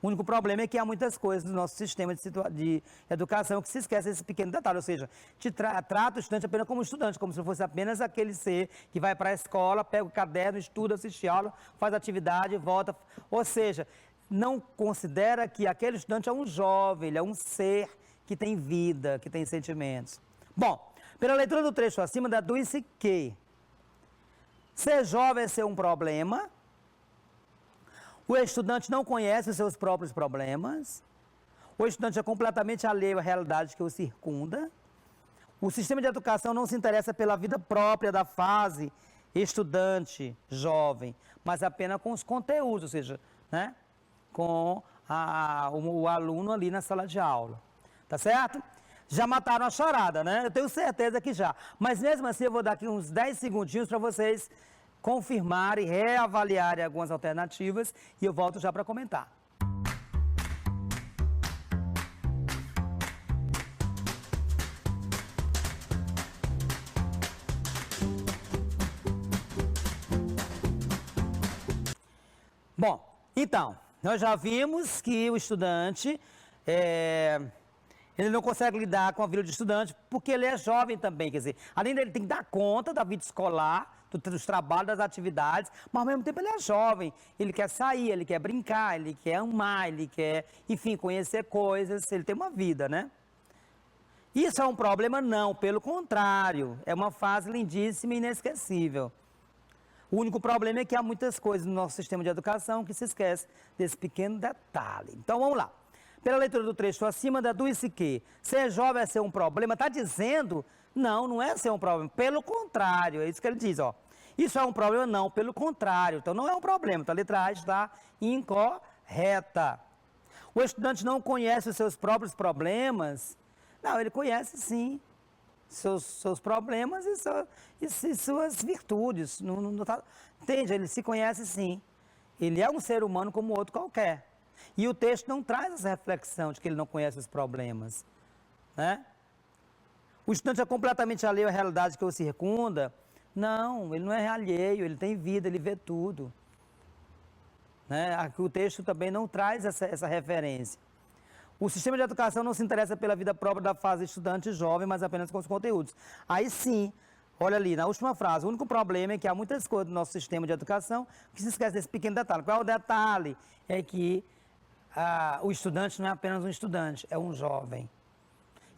O único problema é que há muitas coisas no nosso sistema de educação que se esquece desse pequeno detalhe, ou seja, trata o estudante apenas como estudante, como se fosse apenas aquele ser que vai para a escola, pega o caderno, estuda, assiste aula, faz atividade, volta, ou seja, não considera que aquele estudante é um jovem, ele é um ser que tem vida, que tem sentimentos. Bom, pela leitura do trecho acima, deduz-se que ser jovem é ser um problema, o estudante não conhece os seus próprios problemas, o estudante é completamente alheio à realidade que o circunda, o sistema de educação não se interessa pela vida própria da fase estudante, jovem, mas apenas com os conteúdos, ou seja, né, com o aluno ali na sala de aula, tá certo? Já mataram a charada, né? Eu tenho certeza que já. Mas mesmo assim eu vou dar aqui uns 10 segundinhos para vocês confirmarem, reavaliarem algumas alternativas e eu volto já para comentar. Bom, então, nós já vimos que o estudante, ele não consegue lidar com a vida de estudante porque ele é jovem também, quer dizer, além dele tem que dar conta da vida escolar, dos trabalhos, das atividades, mas ao mesmo tempo ele é jovem, ele quer sair, ele quer brincar, ele quer amar, ele quer, enfim, conhecer coisas, ele tem uma vida, né? Isso é um problema? Não, pelo contrário, é uma fase lindíssima e inesquecível. O único problema é que há muitas coisas no nosso sistema de educação que se esquece desse pequeno detalhe. Então vamos lá. Pela leitura do trecho acima, deduz-se que ser jovem é ser um problema. Está dizendo, não é ser um problema. Pelo contrário, é isso que ele diz, ó. Isso é um problema? Não, pelo contrário. Então não é um problema. Então a letra A está incorreta. O estudante não conhece os seus próprios problemas? Não, ele conhece sim. Seus problemas e suas virtudes. Entende? Ele se conhece sim. Ele é um ser humano como outro qualquer. E o texto não traz essa reflexão de que ele não conhece os problemas. Né? O estudante é completamente alheio à realidade que o circunda? Não, ele não é alheio, ele tem vida, ele vê tudo. Né? Aqui o texto também não traz essa referência. O sistema de educação não se interessa pela vida própria da fase estudante jovem, mas apenas com os conteúdos. Aí sim, olha ali, na última frase, o único problema é que há muitas coisas no nosso sistema de educação que se esquece desse pequeno detalhe. Qual é o detalhe? É que o estudante não é apenas um estudante, é um jovem.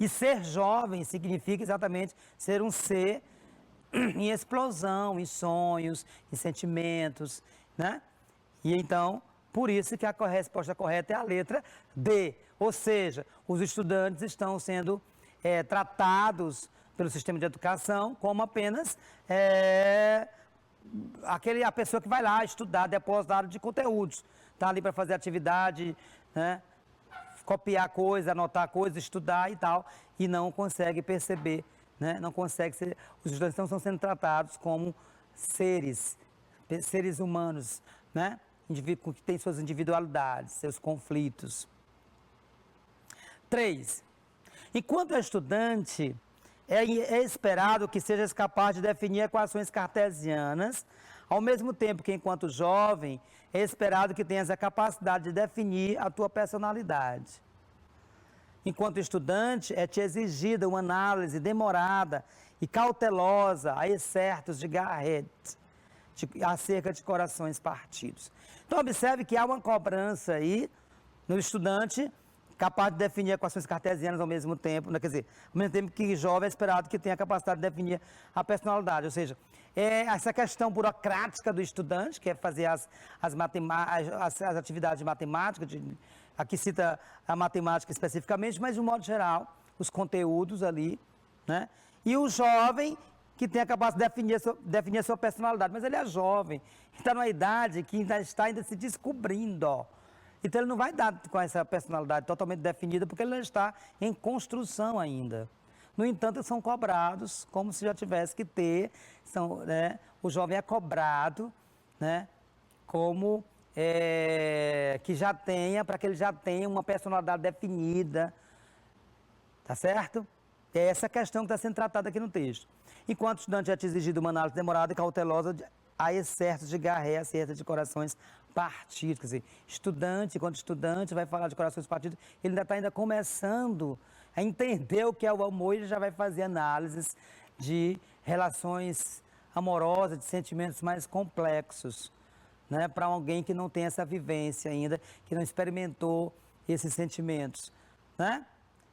E ser jovem significa exatamente ser um ser em explosão, em sonhos, em sentimentos, né? E então, por isso que a resposta correta é a letra D. Ou seja, os estudantes estão sendo tratados pelo sistema de educação como apenas a pessoa que vai lá estudar, depositário de conteúdos. Está ali para fazer atividade, né? Copiar coisa, anotar coisa, estudar e tal, e não consegue perceber, né? Não consegue ser. Os estudantes não estão sendo tratados como seres humanos, né? Que têm suas individualidades, seus conflitos. 3. Enquanto é estudante, é esperado que seja capaz de definir equações cartesianas, ao mesmo tempo que, enquanto jovem, é esperado que tenhas a capacidade de definir a tua personalidade. Enquanto estudante, é te exigida uma análise demorada e cautelosa a excertos de Garrett, acerca de corações partidos. Então, observe que há uma cobrança aí no estudante capaz de definir equações cartesianas ao mesmo tempo, né? Quer dizer, ao mesmo tempo que jovem é esperado que tenha a capacidade de definir a personalidade, ou seja, essa questão burocrática do estudante, que é fazer as atividades de matemática, aqui cita a matemática especificamente, mas de um modo geral, os conteúdos ali, né? E o jovem que tem a capacidade de definir a sua personalidade, mas ele é jovem, está numa idade que está ainda se descobrindo, ó. Então ele não vai dar com essa personalidade totalmente definida, porque ele não está em construção ainda. No entanto, eles são cobrados como se já tivesse que ter, né, o jovem é cobrado, né, como que já tenha, para que ele já tenha uma personalidade definida, tá certo? É essa questão que está sendo tratada aqui no texto. Enquanto o estudante é te exigido uma análise demorada e cautelosa a excertos de Garrett, acerca de corações partidos. Quer dizer, quando estudante vai falar de corações partidos, ele ainda está começando a entender o que é o amor e ele já vai fazer análises de relações amorosas, de sentimentos mais complexos, né? Para alguém que não tem essa vivência ainda, que não experimentou esses sentimentos, né?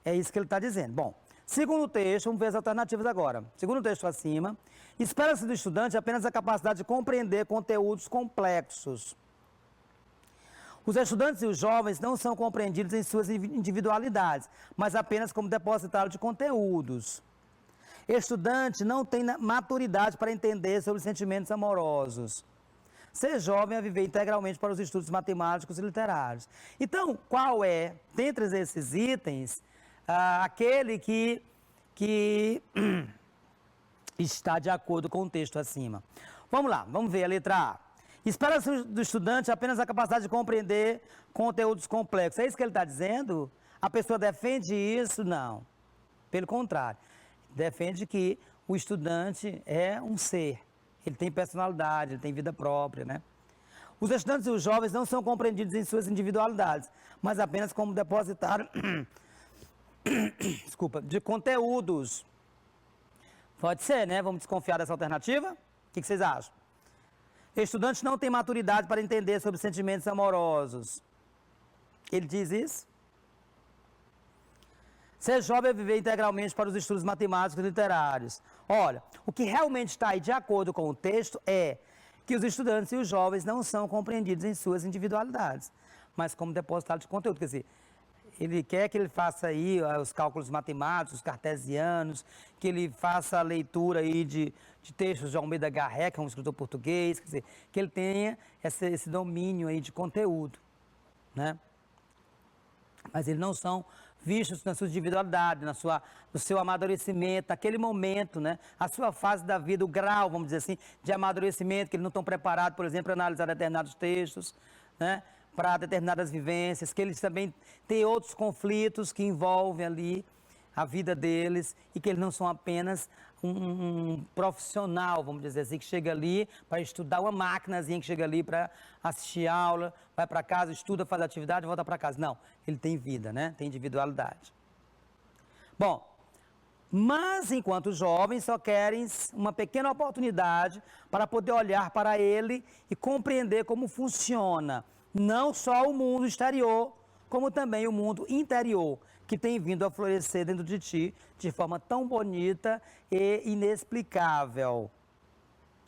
É isso que ele está dizendo. Bom, segundo o texto, vamos ver as alternativas agora. Segundo o texto acima, espera-se do estudante apenas a capacidade de compreender conteúdos complexos. Os estudantes e os jovens não são compreendidos em suas individualidades, mas apenas como depositário de conteúdos. Estudante não tem maturidade para entender sobre sentimentos amorosos. Ser jovem é viver integralmente para os estudos matemáticos e literários. Então, qual é, dentre esses itens, aquele que está de acordo com o texto acima? Vamos lá, vamos ver a letra A. Espera-se do estudante apenas a capacidade de compreender conteúdos complexos. É isso que ele está dizendo? A pessoa defende isso? Não. Pelo contrário. Defende que o estudante é um ser. Ele tem personalidade, ele tem vida própria, né? Os estudantes e os jovens não são compreendidos em suas individualidades, mas apenas como depositário desculpa, de conteúdos. Pode ser, né? Vamos desconfiar dessa alternativa? O que vocês acham? Estudantes não têm maturidade para entender sobre sentimentos amorosos. Ele diz isso? Ser jovem é viver integralmente para os estudos matemáticos e literários. Olha, o que realmente está aí de acordo com o texto é que os estudantes e os jovens não são compreendidos em suas individualidades, mas como depositário de conteúdo. Quer dizer, ele quer que ele faça aí os cálculos matemáticos, os cartesianos, que ele faça a leitura aí de textos de Almeida Garré, que é um escritor português, quer dizer, que ele tenha esse domínio aí de conteúdo, né? Mas eles não são vistos na sua individualidade, no seu amadurecimento, naquele momento, né? A sua fase da vida, o grau, vamos dizer assim, de amadurecimento, que eles não estão preparados, por exemplo, para analisar determinados textos, né? Para determinadas vivências, que eles também têm outros conflitos que envolvem ali a vida deles e que eles não são apenas um profissional, vamos dizer assim, que chega ali para estudar, uma maquinazinha que chega ali para assistir aula, vai para casa, estuda, faz atividade, volta para casa. Não, ele tem vida, né? Tem individualidade. Bom, mas enquanto jovens só querem uma pequena oportunidade para poder olhar para ele e compreender como funciona não só o mundo exterior, como também o mundo interior, que tem vindo a florescer dentro de ti de forma tão bonita e inexplicável.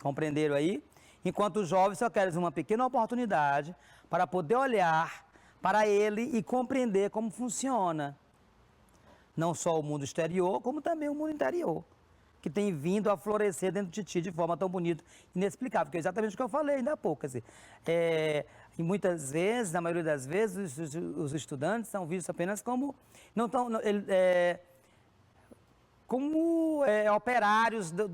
Compreenderam aí? Enquanto os jovens só querem uma pequena oportunidade para poder olhar para ele e compreender como funciona. Não só o mundo exterior, como também o mundo interior, que tem vindo a florescer dentro de ti de forma tão bonita e inexplicável, que é exatamente o que eu falei ainda há pouco. Quer dizer, e muitas vezes, na maioria das vezes, os estudantes são vistos apenas como, operários do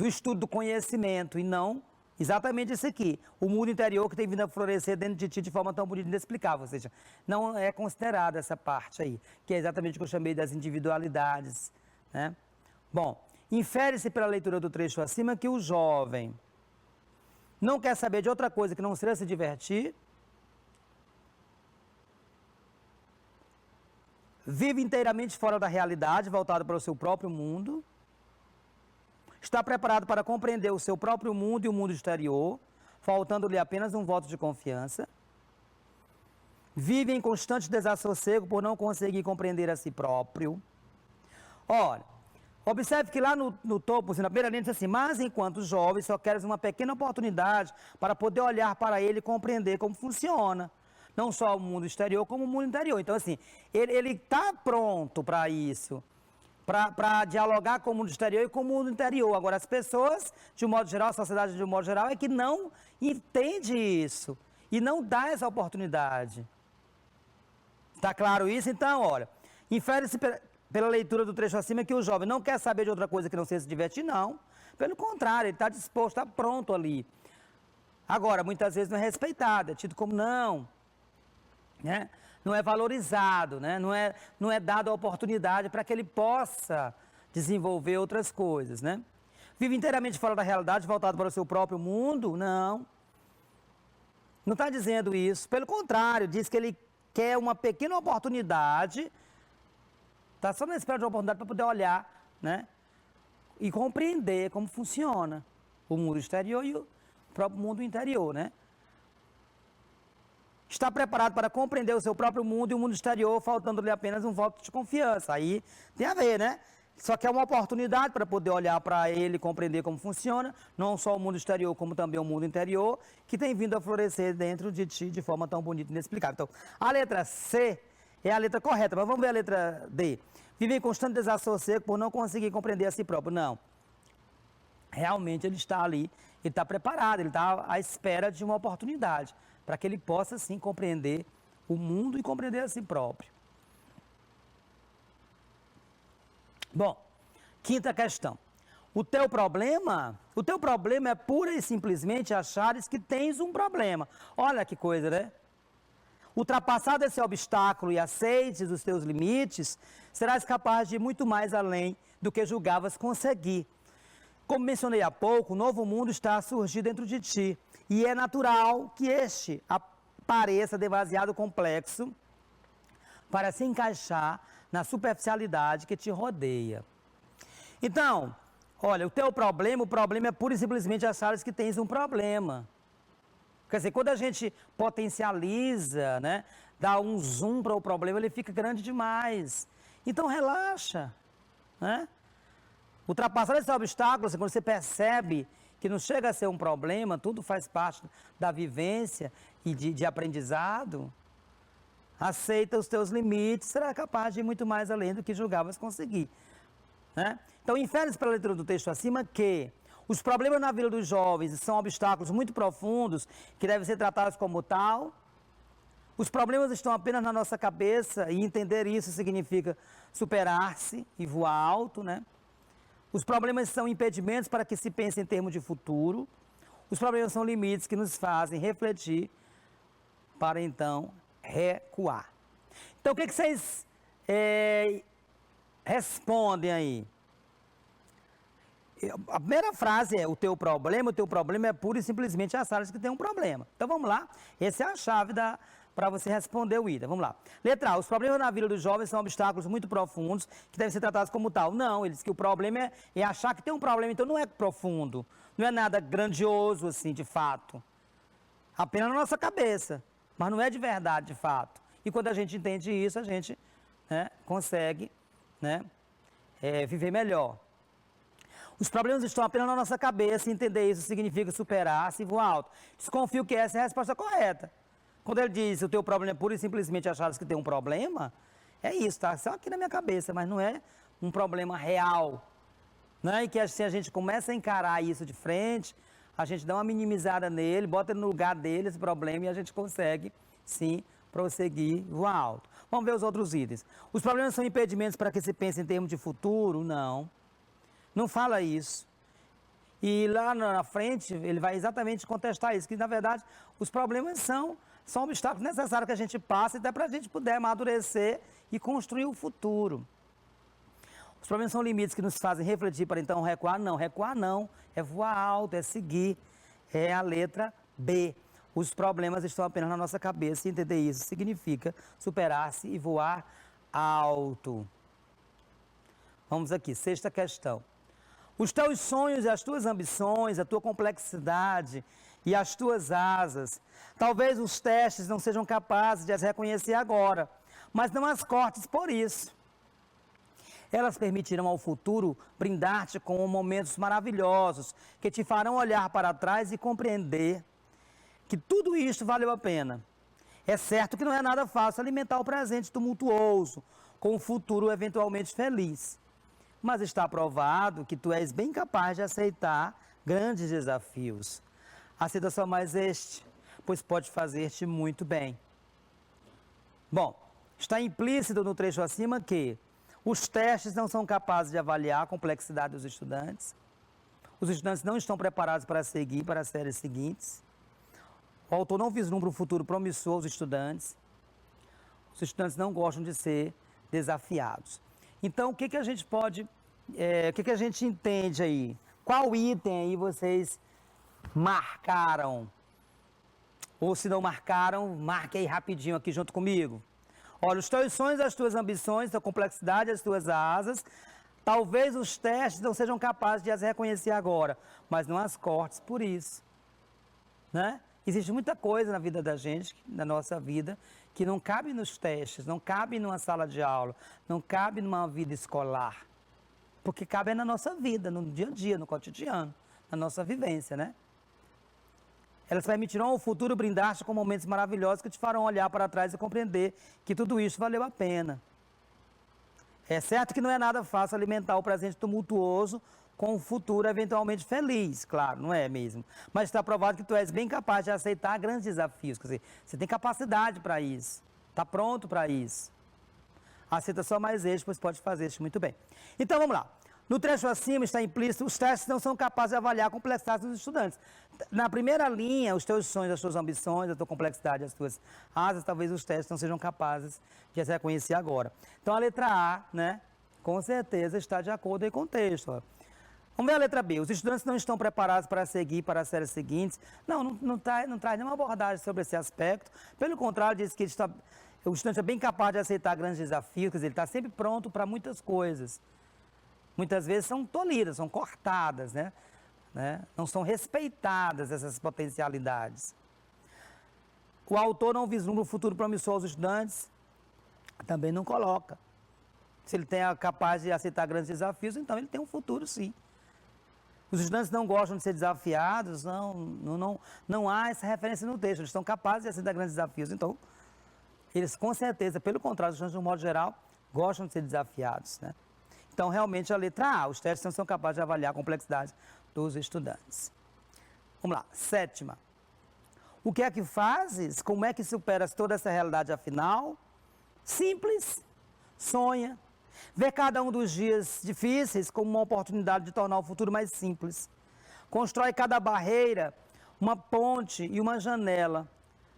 estudo do conhecimento e não exatamente esse aqui, o mundo interior que tem vindo a florescer dentro de ti de forma tão bonita e inexplicável, ou seja, não é considerada essa parte aí, que é exatamente o que eu chamei das individualidades, né? Bom, infere-se pela leitura do trecho acima que o jovem não quer saber de outra coisa que não seja se divertir, vive inteiramente fora da realidade, voltado para o seu próprio mundo, está preparado para compreender o seu próprio mundo e o mundo exterior, faltando-lhe apenas um voto de confiança, vive em constante desassossego por não conseguir compreender a si próprio. Olha, observe que lá no topo, assim, na beira linha, diz assim, mas enquanto jovem só queres uma pequena oportunidade para poder olhar para ele e compreender como funciona. Não só o mundo exterior, como o mundo interior. Então, assim, ele está pronto para isso, para dialogar com o mundo exterior e com o mundo interior. Agora, as pessoas, de um modo geral, a sociedade de um modo geral, é que não entende isso e não dá essa oportunidade. Está claro isso? Então, olha, infere-se pela leitura do trecho acima que o jovem não quer saber de outra coisa que não seja se divertir, não. Pelo contrário, ele está disposto, está pronto ali. Agora, muitas vezes não é respeitado, é tido como não, né? Não é valorizado, né? Não é dado a oportunidade para que ele possa desenvolver outras coisas, né? Vive inteiramente fora da realidade, voltado para o seu próprio mundo? Não. Não está dizendo isso. Pelo contrário, diz que ele quer uma pequena oportunidade, está só na espera de uma oportunidade para poder olhar, né? E compreender como funciona o mundo exterior e o próprio mundo interior, né? Está preparado para compreender o seu próprio mundo e o mundo exterior, faltando-lhe apenas um voto de confiança. Aí tem a ver, né? Só que é uma oportunidade para poder olhar para ele e compreender como funciona, não só o mundo exterior, como também o mundo interior, que tem vindo a florescer dentro de ti de forma tão bonita e inexplicável. Então, a letra C é a letra correta, mas vamos ver a letra D. Vive em constante desassossego por não conseguir compreender a si próprio. Não. Realmente ele está ali, ele está preparado, ele está à espera de uma oportunidade, para que ele possa, sim, compreender o mundo e compreender a si próprio. Bom, quinta questão. O teu problema é pura e simplesmente achares que tens um problema. Olha que coisa, né? Ultrapassado esse obstáculo e aceites os teus limites, serás capaz de ir muito mais além do que julgavas conseguir. Como mencionei há pouco, o novo mundo está a surgir dentro de ti. E é natural que este pareça demasiado complexo para se encaixar na superficialidade que te rodeia. Então, olha, o problema é pura e simplesmente achares que tens um problema. Quer dizer, quando a gente potencializa, né, dá um zoom para o problema, ele fica grande demais. Então, relaxa, né? Ultrapassar esse obstáculo, assim, quando você percebe que não chega a ser um problema, tudo faz parte da vivência e de aprendizado, aceita os teus limites, será capaz de ir muito mais além do que julgavas conseguir. Né? Então, infere-se pela leitura do texto acima que os problemas na vida dos jovens são obstáculos muito profundos que devem ser tratados como tal. Os problemas estão apenas na nossa cabeça e entender isso significa superar-se e voar alto, né? Os problemas são impedimentos para que se pense em termos de futuro. Os problemas são limites que nos fazem refletir para então recuar. Então, o que vocês respondem aí? A primeira frase é: o teu problema é pura e simplesmente achares que tem um problema. Então vamos lá, essa é a chave para você responder o Ida. Vamos lá. Letra A: os problemas na vida dos jovens são obstáculos muito profundos que devem ser tratados como tal. Não, ele diz que o problema é achar que tem um problema, então não é profundo, não é nada grandioso assim de fato. Apenas na nossa cabeça, mas não é de verdade de fato. E quando a gente entende isso, a gente, né, consegue, né, viver melhor. Os problemas estão apenas na nossa cabeça e entender isso significa superar-se e voar alto. Desconfio que essa é a resposta correta. Quando ele diz o teu problema é pura e simplesmente achares que tem um problema, é isso, tá? Só aqui na minha cabeça, mas não é um problema real. Né? E que se a gente começa a encarar isso de frente, a gente dá uma minimizada nele, bota ele no lugar dele, esse problema, e a gente consegue, sim, prosseguir, voar alto. Vamos ver os outros itens. Os problemas são impedimentos para que se pense em termos de futuro? Não. Não fala isso. E lá na frente, ele vai exatamente contestar isso, que na verdade os problemas são obstáculos necessários que a gente passe até para a gente poder amadurecer e construir o futuro. Os problemas são limites que nos fazem refletir para então recuar? Não, recuar não, é voar alto, é seguir, é a letra B. Os problemas estão apenas na nossa cabeça e entender isso significa superar-se e voar alto. Vamos aqui, sexta questão. Os teus sonhos e as tuas ambições, a tua complexidade e as tuas asas, talvez os testes não sejam capazes de as reconhecer agora, mas não as cortes por isso. Elas permitirão ao futuro brindar-te com momentos maravilhosos que te farão olhar para trás e compreender que tudo isto valeu a pena. É certo que não é nada fácil alimentar o presente tumultuoso com um futuro eventualmente feliz. Mas está provado que tu és bem capaz de aceitar grandes desafios. Aceita só mais este, pois pode fazer-te muito bem. Bom, está implícito no trecho acima que os testes não são capazes de avaliar a complexidade dos estudantes. Os estudantes não estão preparados para seguir para as séries seguintes. O autor não vislumbra um futuro promissor aos estudantes. Os estudantes não gostam de ser desafiados. Então, o que a gente pode, o que a gente entende aí? Qual item aí vocês marcaram? Ou se não marcaram, marque aí rapidinho aqui junto comigo. Olha, os teus sonhos, as tuas ambições, a complexidade, as tuas asas, talvez os testes não sejam capazes de as reconhecer agora, mas não as cortes por isso. Né? Existe muita coisa na vida da gente, na nossa vida, que não cabe nos testes, não cabe numa sala de aula, não cabe numa vida escolar. Porque cabe na nossa vida, no dia a dia, no cotidiano, na nossa vivência, né? Elas permitirão ao futuro brindar-te com momentos maravilhosos que te farão olhar para trás e compreender que tudo isso valeu a pena. É certo que não é nada fácil alimentar o presente tumultuoso com um futuro eventualmente feliz, claro, não é mesmo? Mas está provado que tu és bem capaz de aceitar grandes desafios, quer dizer, você tem capacidade para isso, está pronto para isso. Aceita só mais este, pois pode fazer isso muito bem. Então vamos lá. No trecho acima está implícito, os testes não são capazes de avaliar a complexidade dos estudantes. Na primeira linha, os teus sonhos, as tuas ambições, a tua complexidade, as tuas asas, talvez os testes não sejam capazes de as reconhecer agora. Então a letra A, né, com certeza está de acordo com o texto. Ó. Vamos ver a letra B. Os estudantes não estão preparados para seguir para as séries seguintes. Não traz nenhuma abordagem sobre esse aspecto. Pelo contrário, diz que o estudante é bem capaz de aceitar grandes desafios, quer dizer, ele está sempre pronto para muitas coisas. Muitas vezes são tolhidas, são cortadas, né? Não são respeitadas essas potencialidades. O autor não vislumbra um futuro promissor aos estudantes, também não coloca. Se ele é capaz de aceitar grandes desafios, então ele tem um futuro, sim. Os estudantes não gostam de ser desafiados, não há essa referência no texto. Eles estão capazes de aceitar grandes desafios. Então, eles, com certeza, pelo contrário, os estudantes, de um modo geral, gostam de ser desafiados, né? Então, realmente, a letra A, os testes não são capazes de avaliar a complexidade dos estudantes. Vamos lá, 7ª. O que é que fazes? Como é que superas toda essa realidade afinal? Simples, sonha. Vê cada um dos dias difíceis como uma oportunidade de tornar o futuro mais simples. Constrói cada barreira, uma ponte e uma janela,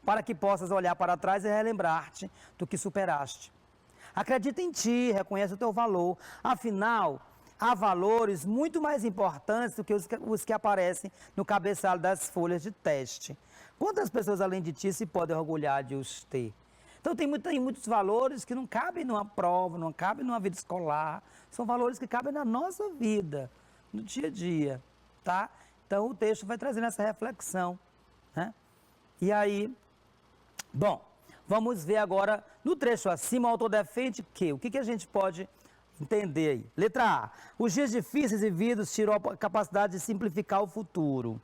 para que possas olhar para trás e relembrar-te do que superaste. Acredita em ti, reconhece o teu valor. Afinal, há valores muito mais importantes do que os que aparecem no cabeçalho das folhas de teste. Quantas pessoas além de ti se podem orgulhar de os ter? Então tem muitos valores que não cabem numa prova, não cabem numa vida escolar. São valores que cabem na nossa vida, no dia a dia, tá? Então o texto vai trazendo essa reflexão, né? E aí, bom, vamos ver agora, no trecho acima, o autor defende que, o que a gente pode entender aí? Letra A, os dias difíceis vividos tiram a capacidade de simplificar o futuro.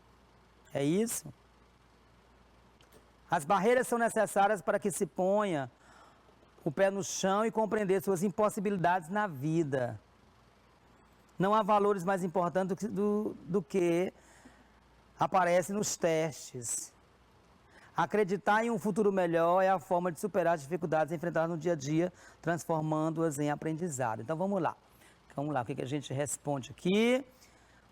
É isso? As barreiras são necessárias para que se ponha o pé no chão e compreender suas impossibilidades na vida. Não há valores mais importantes do que aparecem nos testes. Acreditar em um futuro melhor é a forma de superar as dificuldades enfrentadas no dia a dia, transformando-as em aprendizado. Então vamos lá. O que a gente responde aqui?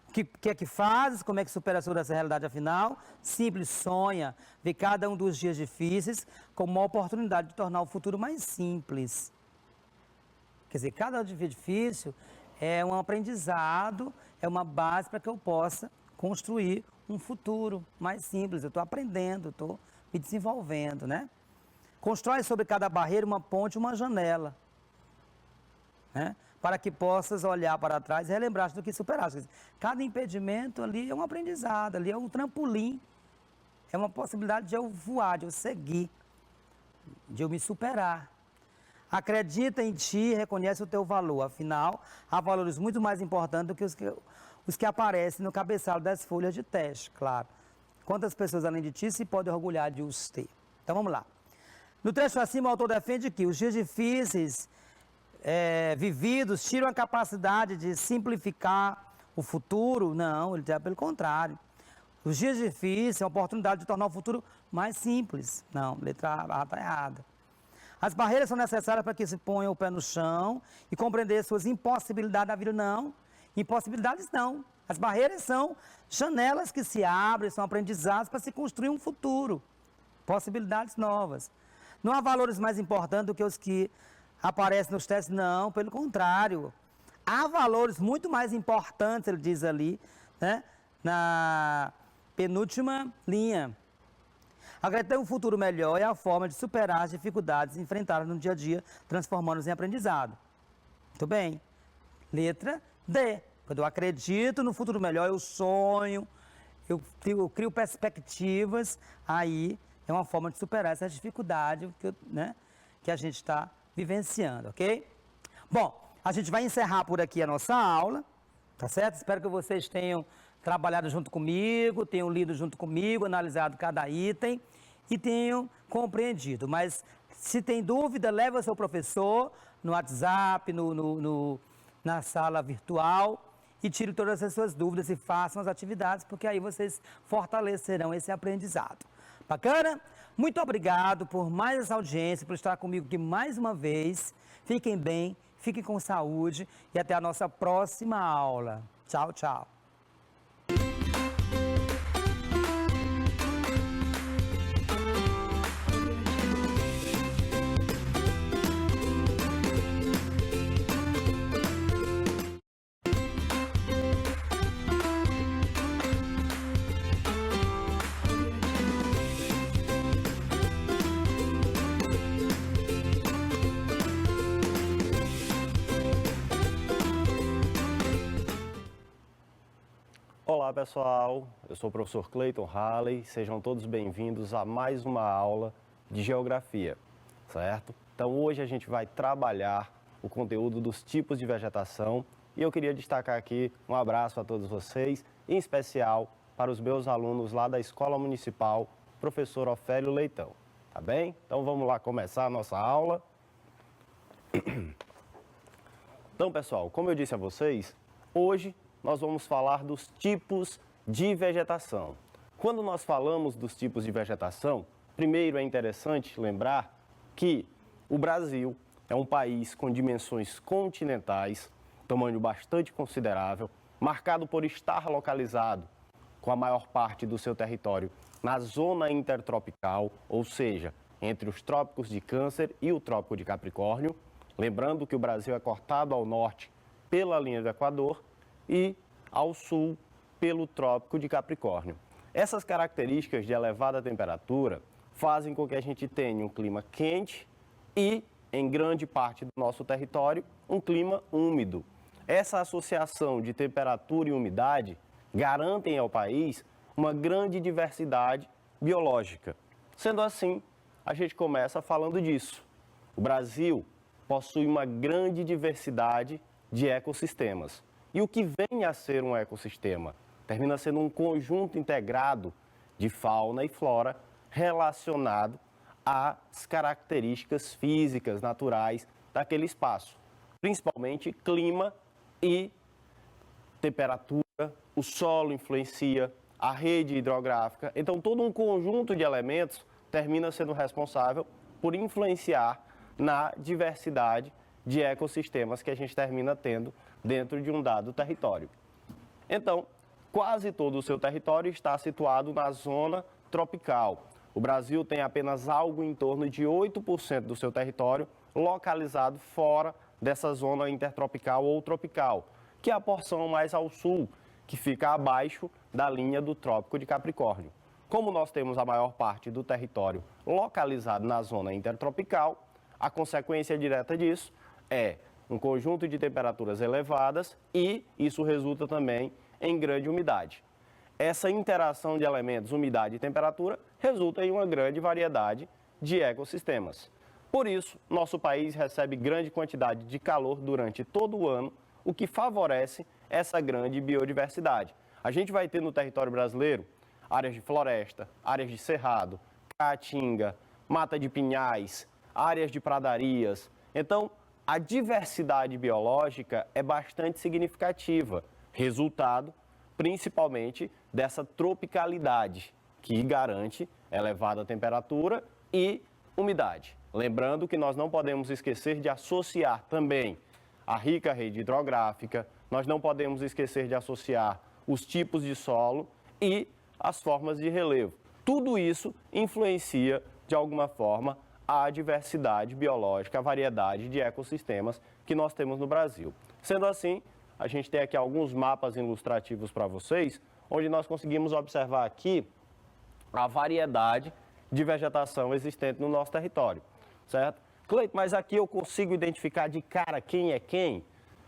O que é que fazes? Como é que supera toda essa realidade afinal? Simples, sonha. Vê cada um dos dias difíceis como uma oportunidade de tornar o futuro mais simples. Quer dizer, cada dia difícil é um aprendizado, é uma base para que eu possa construir um futuro mais simples. Eu estou aprendendo, estou me desenvolvendo, né? Constrói sobre cada barreira uma ponte, uma janela, né? Para que possas olhar para trás e relembrar do que superaste. Cada impedimento ali é um aprendizado, ali é um trampolim, é uma possibilidade de eu voar, de eu seguir, de eu me superar. Acredita em ti e reconhece o teu valor, afinal, há valores muito mais importantes do que os que aparecem no cabeçalho das folhas de teste, claro. Quantas pessoas além de ti se podem orgulhar de os ter? Então vamos lá. No trecho acima, o autor defende que os dias difíceis vividos tiram a capacidade de simplificar o futuro. Não, ele diz pelo contrário. Os dias difíceis são a oportunidade de tornar o futuro mais simples. Não, letra A está errada. As barreiras são necessárias para que se ponha o pé no chão e compreender suas impossibilidades da vida. Não, impossibilidades não. As barreiras são janelas que se abrem, são aprendizados para se construir um futuro. Possibilidades novas. Não há valores mais importantes do que os que aparecem nos testes, não, pelo contrário. Há valores muito mais importantes, ele diz ali, né, na penúltima linha. Acreditar em um futuro melhor é a forma de superar as dificuldades enfrentadas no dia a dia, transformando-os em aprendizado. Muito bem. Letra D. Quando eu acredito no futuro melhor, eu sonho, eu crio perspectivas, aí é uma forma de superar essa dificuldade que a gente está vivenciando, ok? Bom, a gente vai encerrar por aqui a nossa aula, tá certo? Espero que vocês tenham trabalhado junto comigo, tenham lido junto comigo, analisado cada item e tenham compreendido. Mas se tem dúvida, leve ao seu professor no WhatsApp, na sala virtual e tire todas as suas dúvidas e façam as atividades, porque aí vocês fortalecerão esse aprendizado. Bacana? Muito obrigado por mais essa audiência, por estar comigo aqui mais uma vez. Fiquem bem, fiquem com saúde e até a nossa próxima aula. Tchau, tchau.
Olá pessoal, eu sou o professor Cleiton Halley, sejam todos bem-vindos a mais uma aula de Geografia, certo? Então hoje a gente vai trabalhar o conteúdo dos tipos de vegetação e eu queria destacar aqui um abraço a todos vocês, em especial para os meus alunos lá da Escola Municipal, professor Ofélio Leitão, tá bem? Então vamos lá começar a nossa aula. Então pessoal, como eu disse a vocês, hoje nós vamos falar dos tipos de vegetação. Quando nós falamos dos tipos de vegetação, primeiro é interessante lembrar que o Brasil é um país com dimensões continentais, tamanho bastante considerável, marcado por estar localizado com a maior parte do seu território na zona intertropical, ou seja, entre os trópicos de Câncer e o trópico de Capricórnio. Lembrando que o Brasil é cortado ao norte pela linha do Equador e ao sul pelo trópico de Capricórnio. Essas características de elevada temperatura fazem com que a gente tenha um clima quente e, em grande parte do nosso território, um clima úmido. Essa associação de temperatura e umidade garantem ao país uma grande diversidade biológica. Sendo assim, a gente começa falando disso. O Brasil possui uma grande diversidade de ecossistemas. E o que vem a ser um ecossistema? Termina sendo um conjunto integrado de fauna e flora relacionado às características físicas, naturais daquele espaço. Principalmente clima e temperatura, o solo influencia, a rede hidrográfica. Então, todo um conjunto de elementos termina sendo responsável por influenciar na diversidade de ecossistemas que a gente termina tendo dentro de um dado território. Então, quase todo o seu território está situado na zona tropical. O Brasil tem apenas algo em torno de 8% do seu território localizado fora dessa zona intertropical ou tropical, que é a porção mais ao sul, que fica abaixo da linha do Trópico de Capricórnio. Como nós temos a maior parte do território localizado na zona intertropical, a consequência direta disso é um conjunto de temperaturas elevadas e isso resulta também em grande umidade. Essa interação de elementos, umidade e temperatura, resulta em uma grande variedade de ecossistemas. Por isso, nosso país recebe grande quantidade de calor durante todo o ano, o que favorece essa grande biodiversidade. A gente vai ter no território brasileiro áreas de floresta, áreas de cerrado, caatinga, mata de pinhais, áreas de pradarias. Então, a diversidade biológica é bastante significativa, resultado principalmente dessa tropicalidade, que garante elevada temperatura e umidade. Lembrando que nós não podemos esquecer de associar também a rica rede hidrográfica, nós não podemos esquecer de associar os tipos de solo e as formas de relevo. Tudo isso influencia, de alguma forma, a diversidade biológica, a variedade de ecossistemas que nós temos no Brasil. Sendo assim, a gente tem aqui alguns mapas ilustrativos para vocês, onde nós conseguimos observar aqui a variedade de vegetação existente no nosso território, certo? Cleiton, mas aqui eu consigo identificar de cara quem é quem?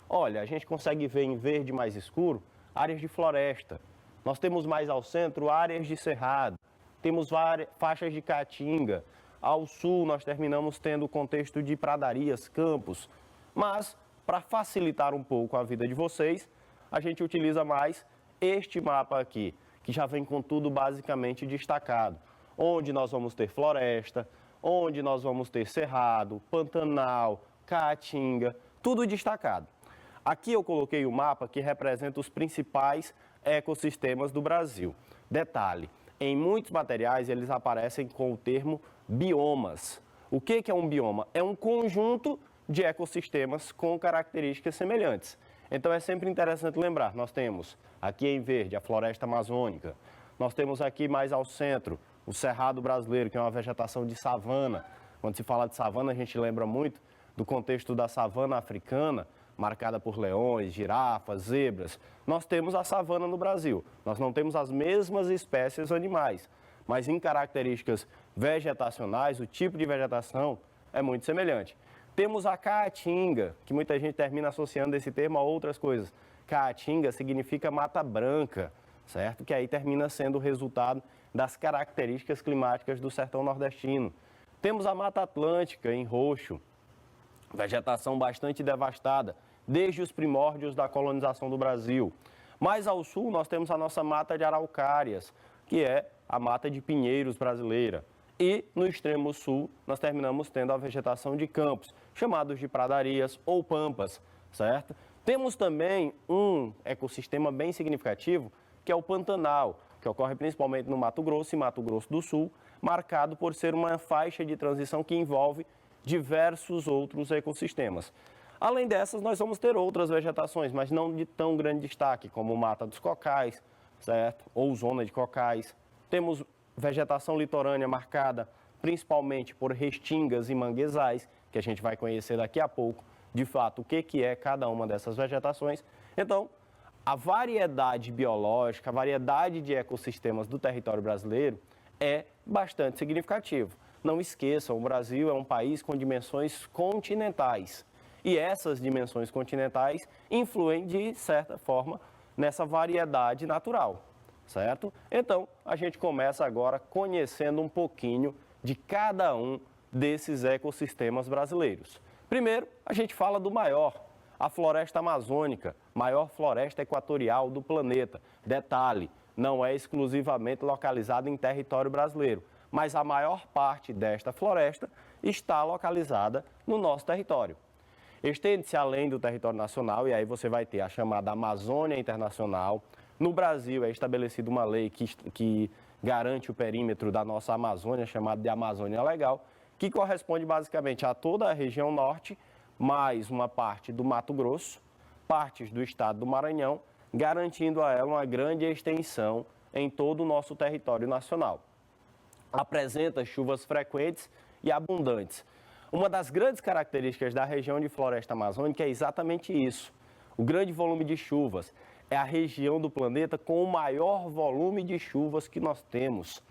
Olha, a gente consegue ver em verde mais escuro áreas de floresta. Nós temos mais ao centro áreas de cerrado, temos faixas de caatinga. Ao sul, nós terminamos tendo o contexto de pradarias, campos. Mas, para facilitar um pouco a vida de vocês, a gente utiliza mais este mapa aqui, que já vem com tudo basicamente destacado. Onde nós vamos ter floresta, onde nós vamos ter cerrado, pantanal, caatinga, tudo destacado. Aqui eu coloquei o mapa que representa os principais ecossistemas do Brasil. Detalhe, em muitos materiais eles aparecem com o termo biomas. O que é um bioma? É um conjunto de ecossistemas com características semelhantes. Então é sempre interessante lembrar, nós temos aqui em verde a floresta amazônica, nós temos aqui mais ao centro o cerrado brasileiro, que é uma vegetação de savana. Quando se fala de savana, a gente lembra muito do contexto da savana africana, marcada por leões, girafas, zebras. Nós temos a savana no Brasil. Nós não temos as mesmas espécies animais, mas em características vegetacionais, o tipo de vegetação é muito semelhante. Temos a caatinga, que muita gente termina associando esse termo a outras coisas. Caatinga significa mata branca, certo? Que aí termina sendo o resultado das características climáticas do sertão nordestino. Temos a Mata Atlântica em roxo, vegetação bastante devastada, desde os primórdios da colonização do Brasil. Mais ao sul, nós temos a nossa mata de araucárias, que é a mata de pinheiros brasileira. E no extremo sul, nós terminamos tendo a vegetação de campos, chamados de pradarias ou pampas, certo? Temos também um ecossistema bem significativo, que é o Pantanal, que ocorre principalmente no Mato Grosso e Mato Grosso do Sul, marcado por ser uma faixa de transição que envolve diversos outros ecossistemas. Além dessas, nós vamos ter outras vegetações, mas não de tão grande destaque, como Mata dos Cocais, certo? Ou Zona de Cocais. Temos vegetação litorânea marcada principalmente por restingas e manguezais, que a gente vai conhecer daqui a pouco, de fato, o que é cada uma dessas vegetações. Então, a variedade biológica, a variedade de ecossistemas do território brasileiro é bastante significativo. Não esqueçam, o Brasil é um país com dimensões continentais. E essas dimensões continentais influem, de certa forma, nessa variedade natural, certo? Então, a gente começa agora conhecendo um pouquinho de cada um desses ecossistemas brasileiros. Primeiro, a gente fala do maior, a floresta amazônica, maior floresta equatorial do planeta. Detalhe, não é exclusivamente localizada em território brasileiro, mas a maior parte desta floresta está localizada no nosso território. Estende-se além do território nacional e aí você vai ter a chamada Amazônia Internacional. No Brasil é estabelecida uma lei que garante o perímetro da nossa Amazônia, chamada de Amazônia Legal, que corresponde basicamente a toda a região norte, mais uma parte do Mato Grosso, partes do estado do Maranhão, garantindo a ela uma grande extensão em todo o nosso território nacional. Apresenta chuvas frequentes e abundantes. Uma das grandes características da região de floresta amazônica é exatamente isso. O grande volume de chuvas é a região do planeta com o maior volume de chuvas que nós temos.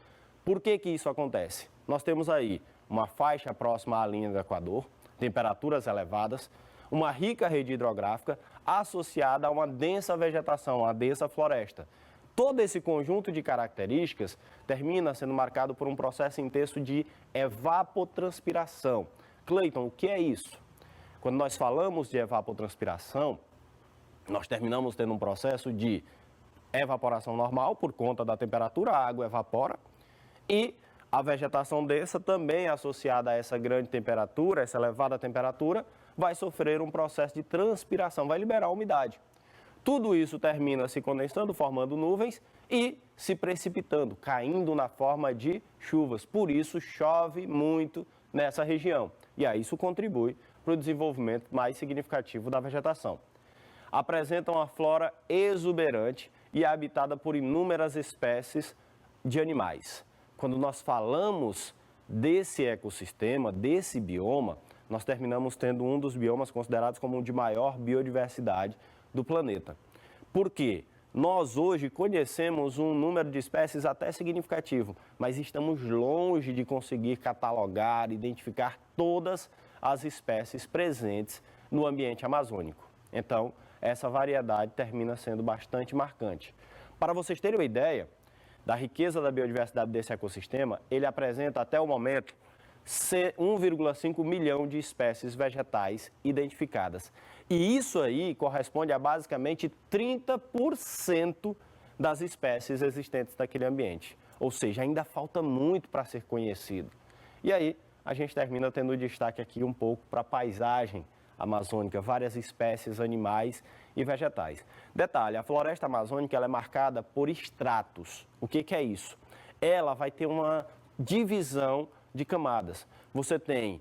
Por que isso acontece? Nós temos aí uma faixa próxima à linha do Equador, temperaturas elevadas, uma rica rede hidrográfica associada a uma densa vegetação, uma densa floresta. Todo esse conjunto de características termina sendo marcado por um processo intenso de evapotranspiração. Cleiton, o que é isso? Quando nós falamos de evapotranspiração, nós terminamos tendo um processo de evaporação normal por conta da temperatura, a água evapora, e a vegetação densa também associada a essa grande temperatura, essa elevada temperatura, vai sofrer um processo de transpiração, vai liberar umidade. Tudo isso termina se condensando, formando nuvens e se precipitando, caindo na forma de chuvas. Por isso chove muito nessa região. E aí isso contribui para o desenvolvimento mais significativo da vegetação. Apresenta uma flora exuberante e é habitada por inúmeras espécies de animais. Quando nós falamos desse ecossistema, desse bioma, nós terminamos tendo um dos biomas considerados como o de maior biodiversidade do planeta. Por quê? Nós hoje conhecemos um número de espécies até significativo, mas estamos longe de conseguir catalogar, identificar todas as espécies presentes no ambiente amazônico. Então, essa variedade termina sendo bastante marcante. Para vocês terem uma ideia da riqueza da biodiversidade desse ecossistema, ele apresenta até o momento 1,5 milhão de espécies vegetais identificadas. E isso aí corresponde a basicamente 30% das espécies existentes naquele ambiente. Ou seja, ainda falta muito para ser conhecido. E aí a gente termina tendo destaque aqui um pouco para a paisagem amazônica, várias espécies animais e vegetais. Detalhe, a floresta amazônica ela é marcada por estratos. O que é isso? Ela vai ter uma divisão de camadas. Você tem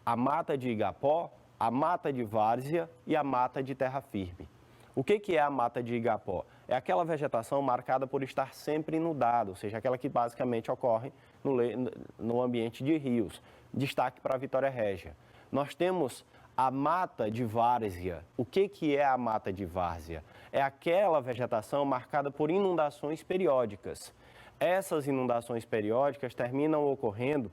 a mata de igapó, a mata de várzea e a mata de terra firme. O que é a mata de igapó? É aquela vegetação marcada por estar sempre inundada, ou seja, aquela que basicamente ocorre no ambiente de rios. Destaque para a Vitória Régia. Nós temos a mata de várzea. O que é a mata de várzea? É aquela vegetação marcada por inundações periódicas. Essas inundações periódicas terminam ocorrendo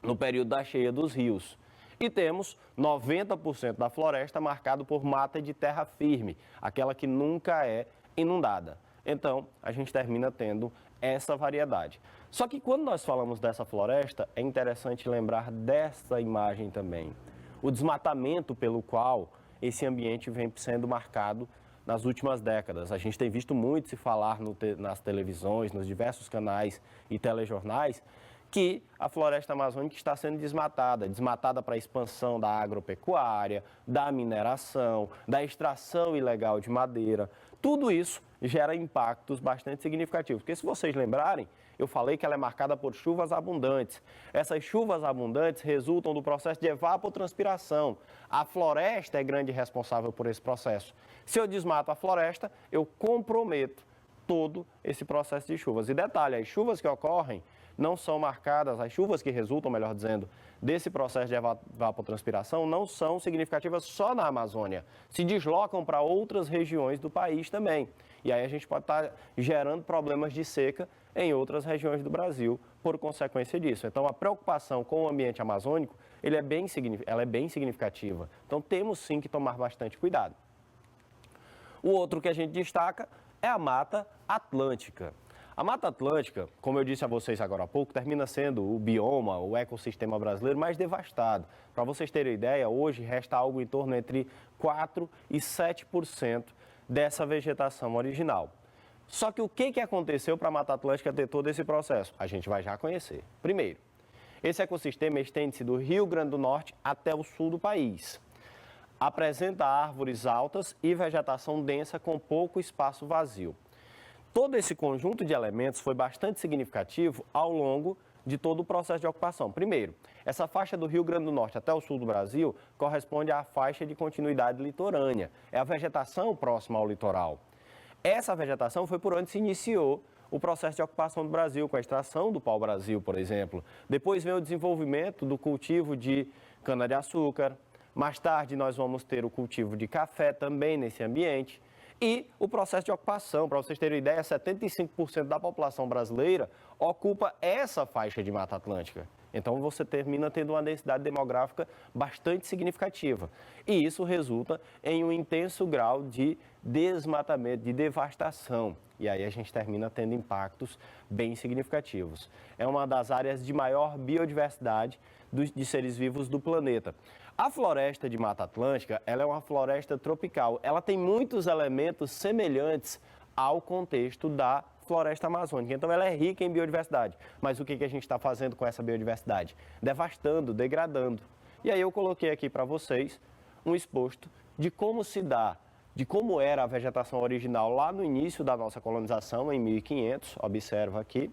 no período da cheia dos rios. E temos 90% da floresta marcado por mata de terra firme, aquela que nunca é inundada. Então, a gente termina tendo essa variedade. Só que quando nós falamos dessa floresta, é interessante lembrar dessa imagem também. O desmatamento pelo qual esse ambiente vem sendo marcado nas últimas décadas. A gente tem visto muito se falar nas televisões, nos diversos canais e telejornais, que a floresta amazônica está sendo desmatada para a expansão da agropecuária, da mineração, da extração ilegal de madeira. Tudo isso gera impactos bastante significativos. Porque se vocês lembrarem, eu falei que ela é marcada por chuvas abundantes. Essas chuvas abundantes resultam do processo de evapotranspiração. A floresta é grande responsável por esse processo. Se eu desmato a floresta, eu comprometo todo esse processo de chuvas. E detalhe, as chuvas que ocorrem não são marcadas, as chuvas que resultam, melhor dizendo, desse processo de evapotranspiração não são significativas só na Amazônia, se deslocam para outras regiões do país também. E aí a gente pode estar gerando problemas de seca em outras regiões do Brasil por consequência disso. Então a preocupação com o ambiente amazônico, ela é bem significativa. Então temos sim que tomar bastante cuidado. O outro que a gente destaca é a Mata Atlântica. A Mata Atlântica, como eu disse a vocês agora há pouco, termina sendo o bioma, o ecossistema brasileiro mais devastado. Para vocês terem ideia, hoje resta algo em torno entre 4% e 7% dessa vegetação original. Só que o que aconteceu para a Mata Atlântica ter todo esse processo? A gente vai já conhecer. Primeiro, esse ecossistema estende-se do Rio Grande do Norte até o sul do país. Apresenta árvores altas e vegetação densa com pouco espaço vazio. Todo esse conjunto de elementos foi bastante significativo ao longo de todo o processo de ocupação. Primeiro, essa faixa do Rio Grande do Norte até o sul do Brasil corresponde à faixa de continuidade litorânea. É a vegetação próxima ao litoral. Essa vegetação foi por onde se iniciou o processo de ocupação do Brasil, com a extração do pau-brasil, por exemplo. Depois vem o desenvolvimento do cultivo de cana-de-açúcar. Mais tarde nós vamos ter o cultivo de café também nesse ambiente. E o processo de ocupação, para vocês terem ideia, 75% da população brasileira ocupa essa faixa de Mata Atlântica. Então você termina tendo uma densidade demográfica bastante significativa. E isso resulta em um intenso grau de desmatamento, de devastação. E aí a gente termina tendo impactos bem significativos. É uma das áreas de maior biodiversidade de seres vivos do planeta. A floresta de Mata Atlântica, ela é uma floresta tropical. Ela tem muitos elementos semelhantes ao contexto da floresta amazônica. Então, ela é rica em biodiversidade. Mas o que a gente está fazendo com essa biodiversidade? Devastando, degradando. E aí eu coloquei aqui para vocês um exposto de como se dá, de como era a vegetação original lá no início da nossa colonização, em 1500, observa aqui,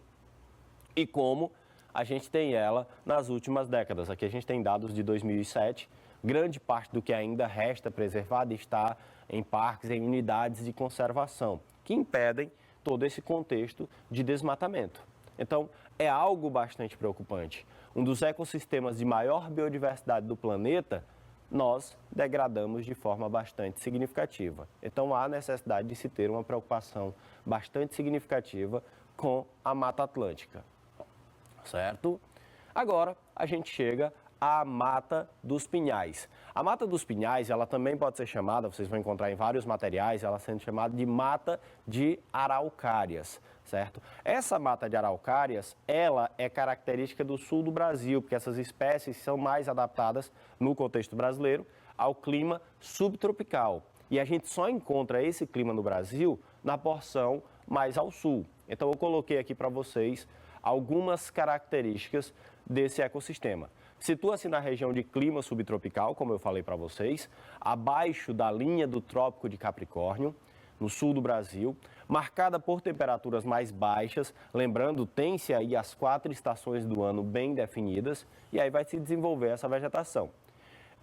e como a gente tem ela nas últimas décadas. Aqui a gente tem dados de 2007. Grande parte do que ainda resta preservado está em parques, em unidades de conservação, que impedem todo esse contexto de desmatamento. Então, é algo bastante preocupante. Um dos ecossistemas de maior biodiversidade do planeta, nós degradamos de forma bastante significativa. Então, há necessidade de se ter uma preocupação bastante significativa com a Mata Atlântica. Certo? Agora a gente chega à Mata dos Pinhais. A Mata dos Pinhais, ela também pode ser chamada, vocês vão encontrar em vários materiais, ela sendo chamada de Mata de Araucárias, certo? Essa Mata de Araucárias, ela é característica do sul do Brasil, porque essas espécies são mais adaptadas, no contexto brasileiro, ao clima subtropical. E a gente só encontra esse clima no Brasil na porção mais ao sul. Então eu coloquei aqui para vocês algumas características desse ecossistema. Situa-se na região de clima subtropical, como eu falei para vocês, abaixo da linha do Trópico de Capricórnio, no sul do Brasil, marcada por temperaturas mais baixas, lembrando, tem-se aí as 4 estações do ano bem definidas, e aí vai se desenvolver essa vegetação.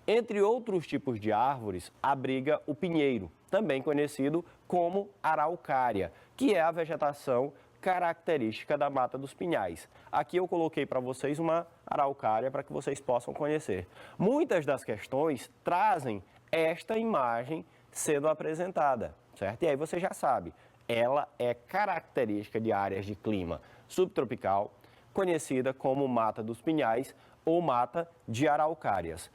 Entre outros tipos de árvores, abriga o pinheiro, também conhecido como araucária, que é a vegetação característica da Mata dos Pinhais. Aqui eu coloquei para vocês uma araucária para que vocês possam conhecer. Muitas das questões trazem esta imagem sendo apresentada, certo? E aí você já sabe, ela é característica de áreas de clima subtropical, conhecida como Mata dos Pinhais ou Mata de Araucárias.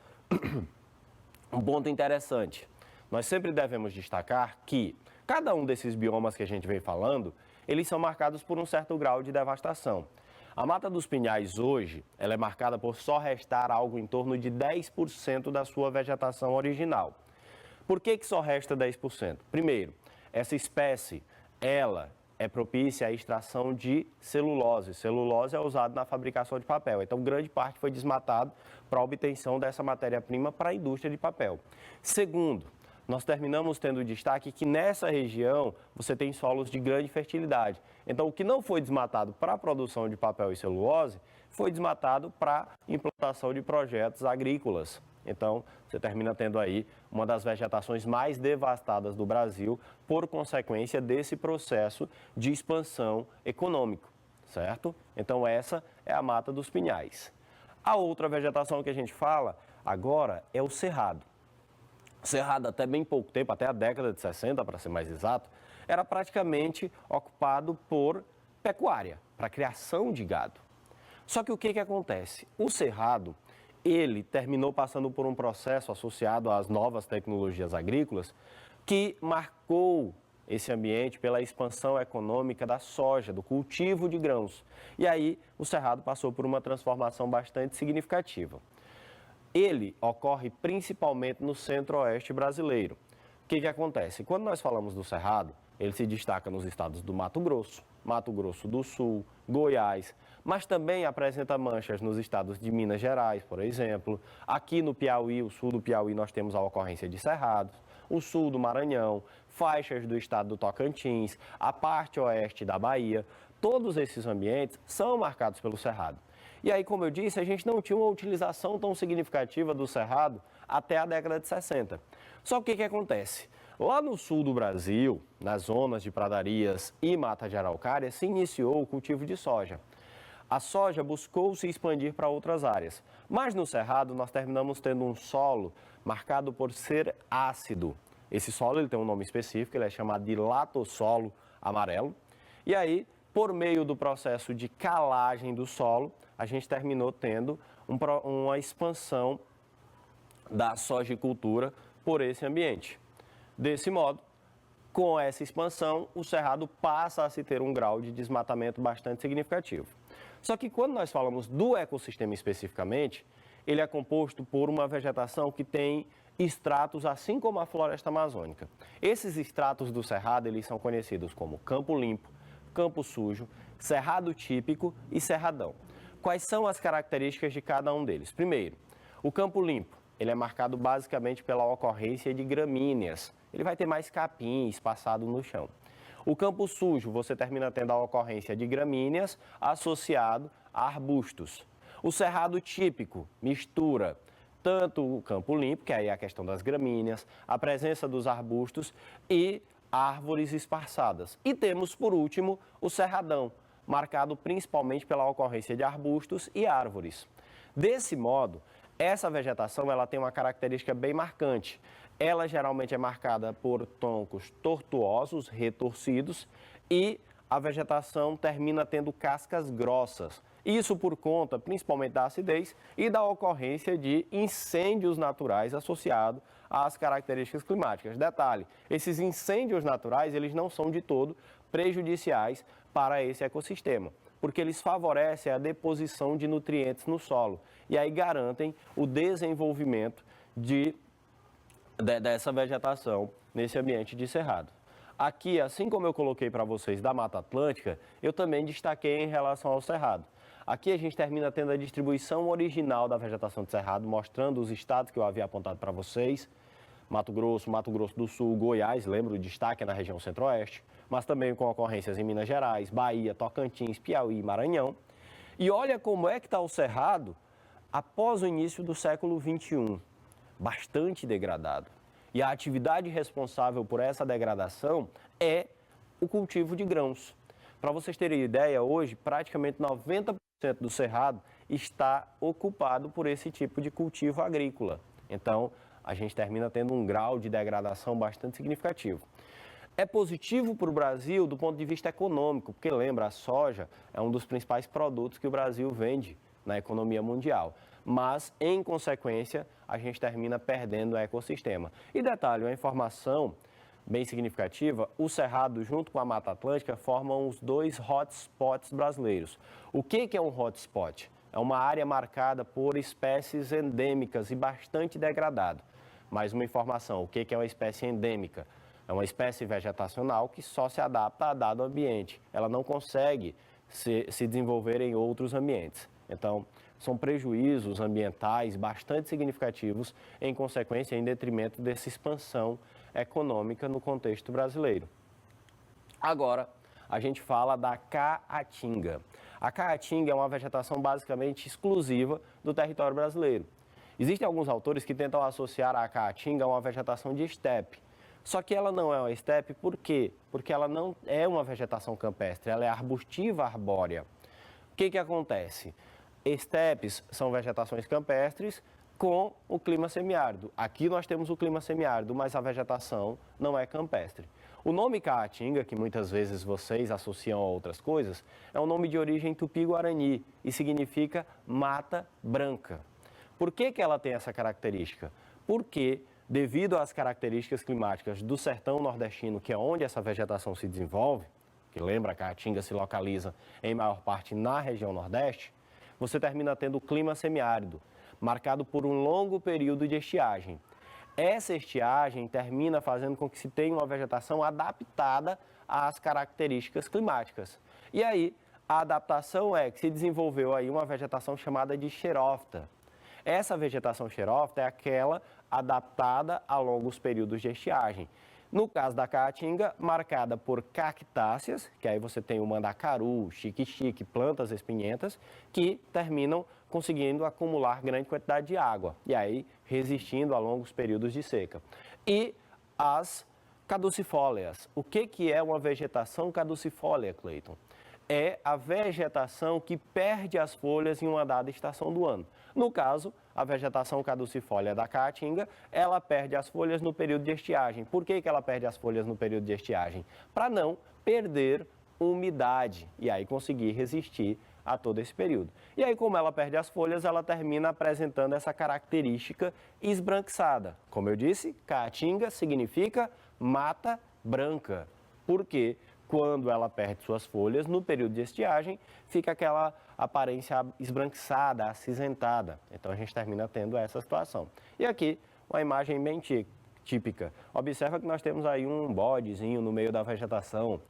Um ponto interessante, nós sempre devemos destacar que Cada um desses biomas que a gente vem falando, eles são marcados por um certo grau de devastação. A Mata dos Pinhais hoje, ela é marcada por só restar algo em torno de 10% da sua vegetação original. Por que só resta 10%? Primeiro, essa espécie, ela é propícia à extração de celulose. Celulose é usado na fabricação de papel. Então, grande parte foi desmatado para a obtenção dessa matéria-prima para a indústria de papel. Segundo, nós terminamos tendo destaque que nessa região você tem solos de grande fertilidade. Então, o que não foi desmatado para a produção de papel e celulose, foi desmatado para implantação de projetos agrícolas. Então, você termina tendo aí uma das vegetações mais devastadas do Brasil por consequência desse processo de expansão econômico, certo? Então, essa é a Mata dos Pinhais. A outra vegetação que a gente fala agora é o cerrado. O cerrado, até bem pouco tempo, até a década de 60, para ser mais exato, era praticamente ocupado por pecuária, para criação de gado. Só que o que acontece? O cerrado, ele terminou passando por um processo associado às novas tecnologias agrícolas que marcou esse ambiente pela expansão econômica da soja, do cultivo de grãos. E aí, o cerrado passou por uma transformação bastante significativa. Ele ocorre principalmente no centro-oeste brasileiro. O que acontece? Quando nós falamos do cerrado, ele se destaca nos estados do Mato Grosso do Sul, Goiás, mas também apresenta manchas nos estados de Minas Gerais, por exemplo. Aqui no Piauí, o sul do Piauí, nós temos a ocorrência de cerrados, o sul do Maranhão, faixas do estado do Tocantins, a parte oeste da Bahia. Todos esses ambientes são marcados pelo cerrado. E aí, como eu disse, a gente não tinha uma utilização tão significativa do cerrado até a década de 60. Só que o que acontece? Lá no sul do Brasil, nas zonas de pradarias e mata de araucária, se iniciou o cultivo de soja. A soja buscou se expandir para outras áreas, mas no cerrado nós terminamos tendo um solo marcado por ser ácido. Esse solo ele tem um nome específico, ele é chamado de latossolo amarelo. E aí, por meio do processo de calagem do solo, a gente terminou tendo uma expansão da sojicultura por esse ambiente. Desse modo, com essa expansão, o cerrado passa a se ter um grau de desmatamento bastante significativo. Só que quando nós falamos do ecossistema especificamente, ele é composto por uma vegetação que tem estratos, assim como a floresta amazônica. Esses estratos do cerrado, eles são conhecidos como campo limpo, campo sujo, cerrado típico e cerradão. Quais são as características de cada um deles? Primeiro, o campo limpo, ele é marcado basicamente pela ocorrência de gramíneas. Ele vai ter mais capim espaçado no chão. O campo sujo, você termina tendo a ocorrência de gramíneas associado a arbustos. O cerrado típico mistura tanto o campo limpo, que aí é a questão das gramíneas, a presença dos arbustos e árvores esparçadas. E temos, por último, o cerradão, marcado principalmente pela ocorrência de arbustos e árvores. Desse modo, essa vegetação ela tem uma característica bem marcante. Ela geralmente é marcada por troncos tortuosos, retorcidos, e a vegetação termina tendo cascas grossas. Isso por conta principalmente da acidez e da ocorrência de incêndios naturais associados às características climáticas. Detalhe, esses incêndios naturais eles não são de todo prejudiciais para esse ecossistema, porque eles favorecem a deposição de nutrientes no solo e aí garantem o desenvolvimento dessa vegetação nesse ambiente de cerrado. Aqui, assim como eu coloquei para vocês da Mata Atlântica, eu também destaquei em relação ao cerrado. Aqui a gente termina tendo a distribuição original da vegetação de cerrado, mostrando os estados que eu havia apontado para vocês. Mato Grosso do Sul, Goiás, lembro, o destaque é na região centro-oeste, mas também com ocorrências em Minas Gerais, Bahia, Tocantins, Piauí e Maranhão. E olha como é que está o cerrado após o início do século XXI, bastante degradado. E a atividade responsável por essa degradação é o cultivo de grãos. Para vocês terem ideia, hoje praticamente 90% do cerrado está ocupado por esse tipo de cultivo agrícola. Então, a gente termina tendo um grau de degradação bastante significativo. É positivo para o Brasil do ponto de vista econômico, porque lembra, a soja é um dos principais produtos que o Brasil vende na economia mundial. Mas, em consequência, a gente termina perdendo o ecossistema. E detalhe, uma informação bem significativa, o Cerrado, junto com a Mata Atlântica, formam os 2 hotspots brasileiros. O que é um hotspot? É uma área marcada por espécies endêmicas e bastante degradado. Mais uma informação, o que é uma espécie endêmica? É uma espécie vegetacional que só se adapta a dado ambiente. Ela não consegue se desenvolver em outros ambientes. Então, são prejuízos ambientais bastante significativos, em consequência, em detrimento dessa expansão econômica no contexto brasileiro. Agora, a gente fala da caatinga. A caatinga é uma vegetação basicamente exclusiva do território brasileiro. Existem alguns autores que tentam associar a caatinga a uma vegetação de estepe. Só que ela não é uma estepe, por quê? Porque ela não é uma vegetação campestre, ela é arbustiva arbórea. O que acontece? Estepes são vegetações campestres com o clima semiárido. Aqui nós temos o clima semiárido, mas a vegetação não é campestre. O nome caatinga, que muitas vezes vocês associam a outras coisas, é um nome de origem tupi-guarani e significa mata branca. Por que ela tem essa característica? Porque, devido às características climáticas do sertão nordestino, que é onde essa vegetação se desenvolve, que lembra, a caatinga se localiza em maior parte na região nordeste, você termina tendo o clima semiárido, marcado por um longo período de estiagem. Essa estiagem termina fazendo com que se tenha uma vegetação adaptada às características climáticas. E aí, a adaptação é que se desenvolveu aí uma vegetação chamada de xerófita. Essa vegetação xerófita é aquela adaptada a longos períodos de estiagem. No caso da caatinga, marcada por cactáceas, que aí você tem o mandacaru, xique-xique, plantas espinhentas, que terminam conseguindo acumular grande quantidade de água, e aí resistindo a longos períodos de seca. E as caducifólias. O que é uma vegetação caducifólia, Cleiton? É a vegetação que perde as folhas em uma dada estação do ano. No caso, a vegetação caducifólia da caatinga, ela perde as folhas no período de estiagem. Por que ela perde as folhas no período de estiagem? Para não perder umidade e aí conseguir resistir a todo esse período. E aí, como ela perde as folhas, ela termina apresentando essa característica esbranquiçada. Como eu disse, caatinga significa mata branca. Por quê? Quando ela perde suas folhas, no período de estiagem, fica aquela aparência esbranquiçada, acinzentada. Então, a gente termina tendo essa situação. E aqui, uma imagem bem típica. Observa que nós temos aí um bodezinho no meio da vegetação,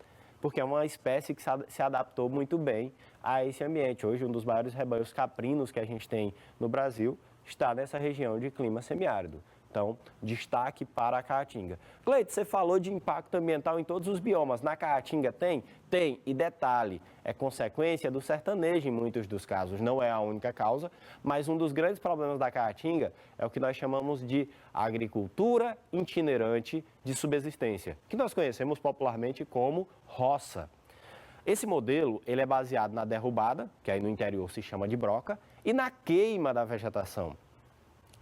porque é uma espécie que se adaptou muito bem a esse ambiente. Hoje, um dos maiores rebanhos caprinos que a gente tem no Brasil está nessa região de clima semiárido. Então, destaque para a caatinga. Cleiton, você falou de impacto ambiental em todos os biomas. Na caatinga tem? Tem. E detalhe, é consequência do sertanejo em muitos dos casos. Não é a única causa, mas um dos grandes problemas da caatinga é o que nós chamamos de agricultura itinerante de subsistência, que nós conhecemos popularmente como roça. Esse modelo, ele é baseado na derrubada, que aí no interior se chama de broca, e na queima da vegetação.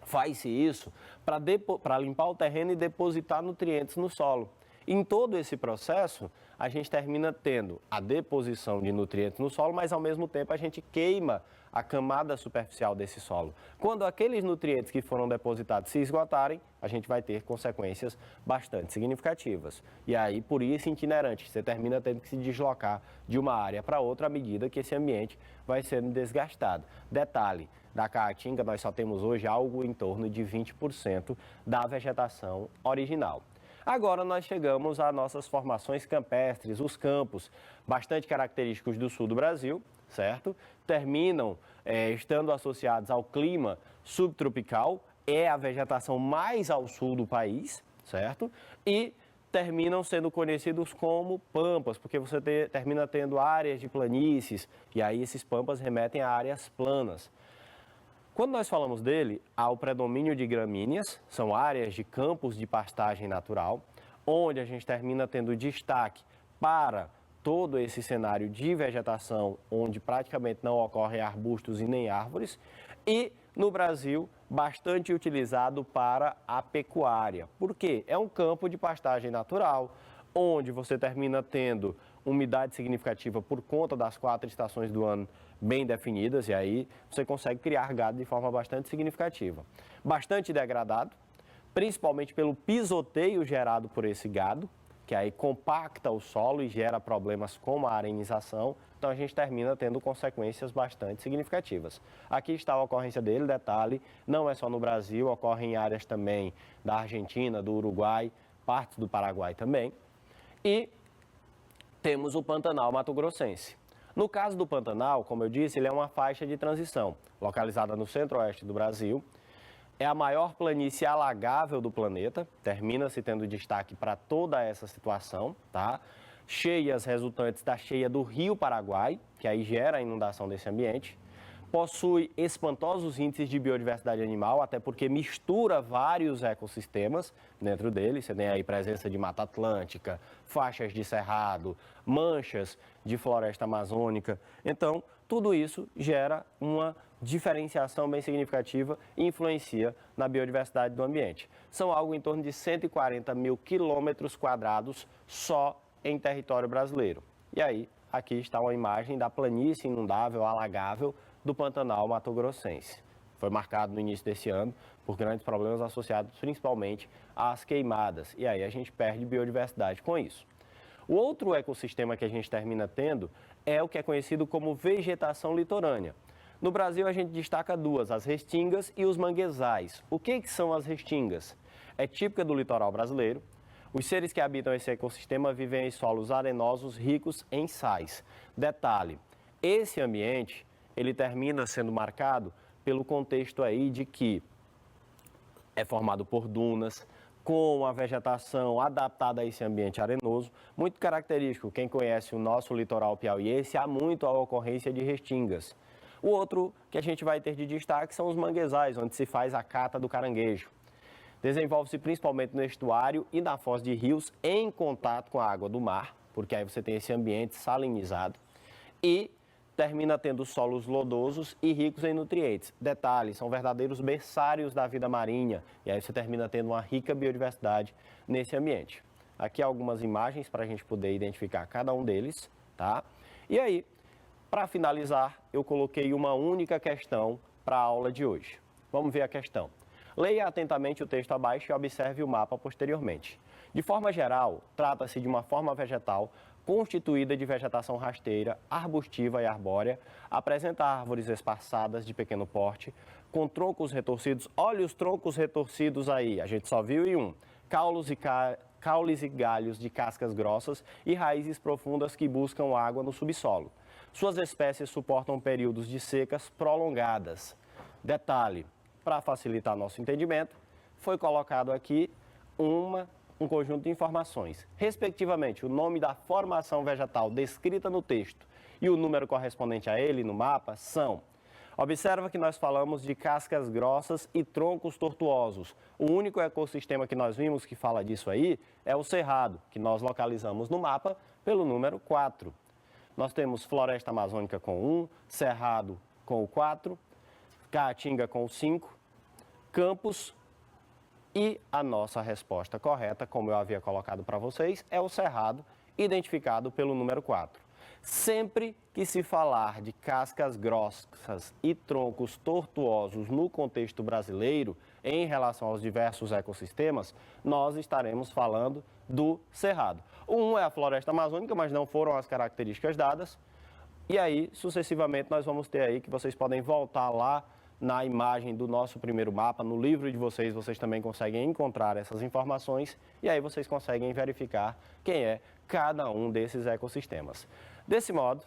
Faz-se isso para limpar o terreno e depositar nutrientes no solo. Em todo esse processo, a gente termina tendo a deposição de nutrientes no solo, mas ao mesmo tempo a gente queima a camada superficial desse solo. Quando aqueles nutrientes que foram depositados se esgotarem, a gente vai ter consequências bastante significativas. E aí, por isso, itinerante, você termina tendo que se deslocar de uma área para outra à medida que esse ambiente vai sendo desgastado. Detalhe, da caatinga nós só temos hoje algo em torno de 20% da vegetação original. Agora nós chegamos às nossas formações campestres, os campos, bastante característicos do sul do Brasil, certo? Terminam estando associados ao clima subtropical, é a vegetação mais ao sul do país, certo? E terminam sendo conhecidos como pampas, porque você termina tendo áreas de planícies, e aí esses pampas remetem a áreas planas. Quando nós falamos dele, há o predomínio de gramíneas, são áreas de campos de pastagem natural, onde a gente termina tendo destaque para todo esse cenário de vegetação, onde praticamente não ocorrem arbustos e nem árvores, e no Brasil, bastante utilizado para a pecuária. Por quê? É um campo de pastagem natural, onde você termina tendo umidade significativa por conta das 4 estações do ano bem definidas, e aí você consegue criar gado de forma bastante significativa. Bastante degradado, principalmente pelo pisoteio gerado por esse gado, que aí compacta o solo e gera problemas como a arenização. Então a gente termina tendo consequências bastante significativas. Aqui está a ocorrência dele, detalhe, não é só no Brasil, ocorre em áreas também da Argentina, do Uruguai, partes do Paraguai também. E temos o Pantanal mato-grossense. No caso do Pantanal, como eu disse, ele é uma faixa de transição, localizada no centro-oeste do Brasil. É a maior planície alagável do planeta, termina-se tendo destaque para toda essa situação, tá? Cheias resultantes da cheia do Rio Paraguai, que aí gera a inundação desse ambiente. Possui espantosos índices de biodiversidade animal, até porque mistura vários ecossistemas dentro dele. Você tem aí presença de Mata Atlântica, faixas de cerrado, manchas de floresta amazônica. Então, tudo isso gera uma diferenciação bem significativa e influencia na biodiversidade do ambiente. São algo em torno de 140 mil quilômetros quadrados só em território brasileiro. E aí, aqui está uma imagem da planície inundável, alagável, do Pantanal mato-grossense. Foi marcado no início desse ano por grandes problemas associados principalmente às queimadas. E aí a gente perde biodiversidade com isso. O outro ecossistema que a gente termina tendo é o que é conhecido como vegetação litorânea. No Brasil a gente destaca duas, as restingas e os manguezais. O que são as restingas? É típica do litoral brasileiro. Os seres que habitam esse ecossistema vivem em solos arenosos ricos em sais. Detalhe, esse ambiente ele termina sendo marcado pelo contexto aí de que é formado por dunas, com a vegetação adaptada a esse ambiente arenoso, muito característico. Quem conhece o nosso litoral piauiense, há muito a ocorrência de restingas. O outro que a gente vai ter de destaque são os manguezais, onde se faz a cata do caranguejo. Desenvolve-se principalmente no estuário e na foz de rios em contato com a água do mar, porque aí você tem esse ambiente salinizado. E termina tendo solos lodosos e ricos em nutrientes. Detalhe, são verdadeiros berçários da vida marinha, e aí você termina tendo uma rica biodiversidade nesse ambiente. Aqui algumas imagens para a gente poder identificar cada um deles, tá? E aí, para finalizar, eu coloquei uma única questão para a aula de hoje. Vamos ver a questão. Leia atentamente o texto abaixo e observe o mapa posteriormente. De forma geral, trata-se de uma forma vegetal constituída de vegetação rasteira, arbustiva e arbórea, apresenta árvores esparçadas de pequeno porte, com troncos retorcidos. Olha os troncos retorcidos aí, a gente só viu em um. Caules e galhos de cascas grossas e raízes profundas que buscam água no subsolo. Suas espécies suportam períodos de secas prolongadas. Detalhe, para facilitar nosso entendimento, foi colocado aqui um conjunto de informações. Respectivamente, o nome da formação vegetal descrita no texto e o número correspondente a ele no mapa são... Observa que nós falamos de cascas grossas e troncos tortuosos. O único ecossistema que nós vimos que fala disso aí é o cerrado, que nós localizamos no mapa pelo número 4. Nós temos floresta amazônica com 1, cerrado com o 4, caatinga com o 5, campos. E a nossa resposta correta, como eu havia colocado para vocês, é o cerrado, identificado pelo número 4. Sempre que se falar de cascas grossas e troncos tortuosos no contexto brasileiro, em relação aos diversos ecossistemas, nós estaremos falando do cerrado. O 1 é a floresta amazônica, mas não foram as características dadas. E aí, sucessivamente, nós vamos ter aí que vocês podem voltar lá na imagem do nosso primeiro mapa, no livro de vocês, vocês também conseguem encontrar essas informações e aí vocês conseguem verificar quem é cada um desses ecossistemas. Desse modo,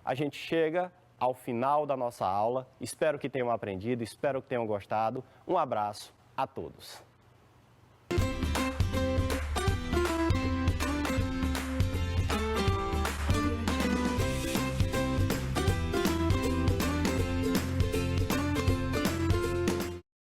a gente chega ao final da nossa aula. Espero que tenham aprendido, espero que tenham gostado. Um abraço a todos.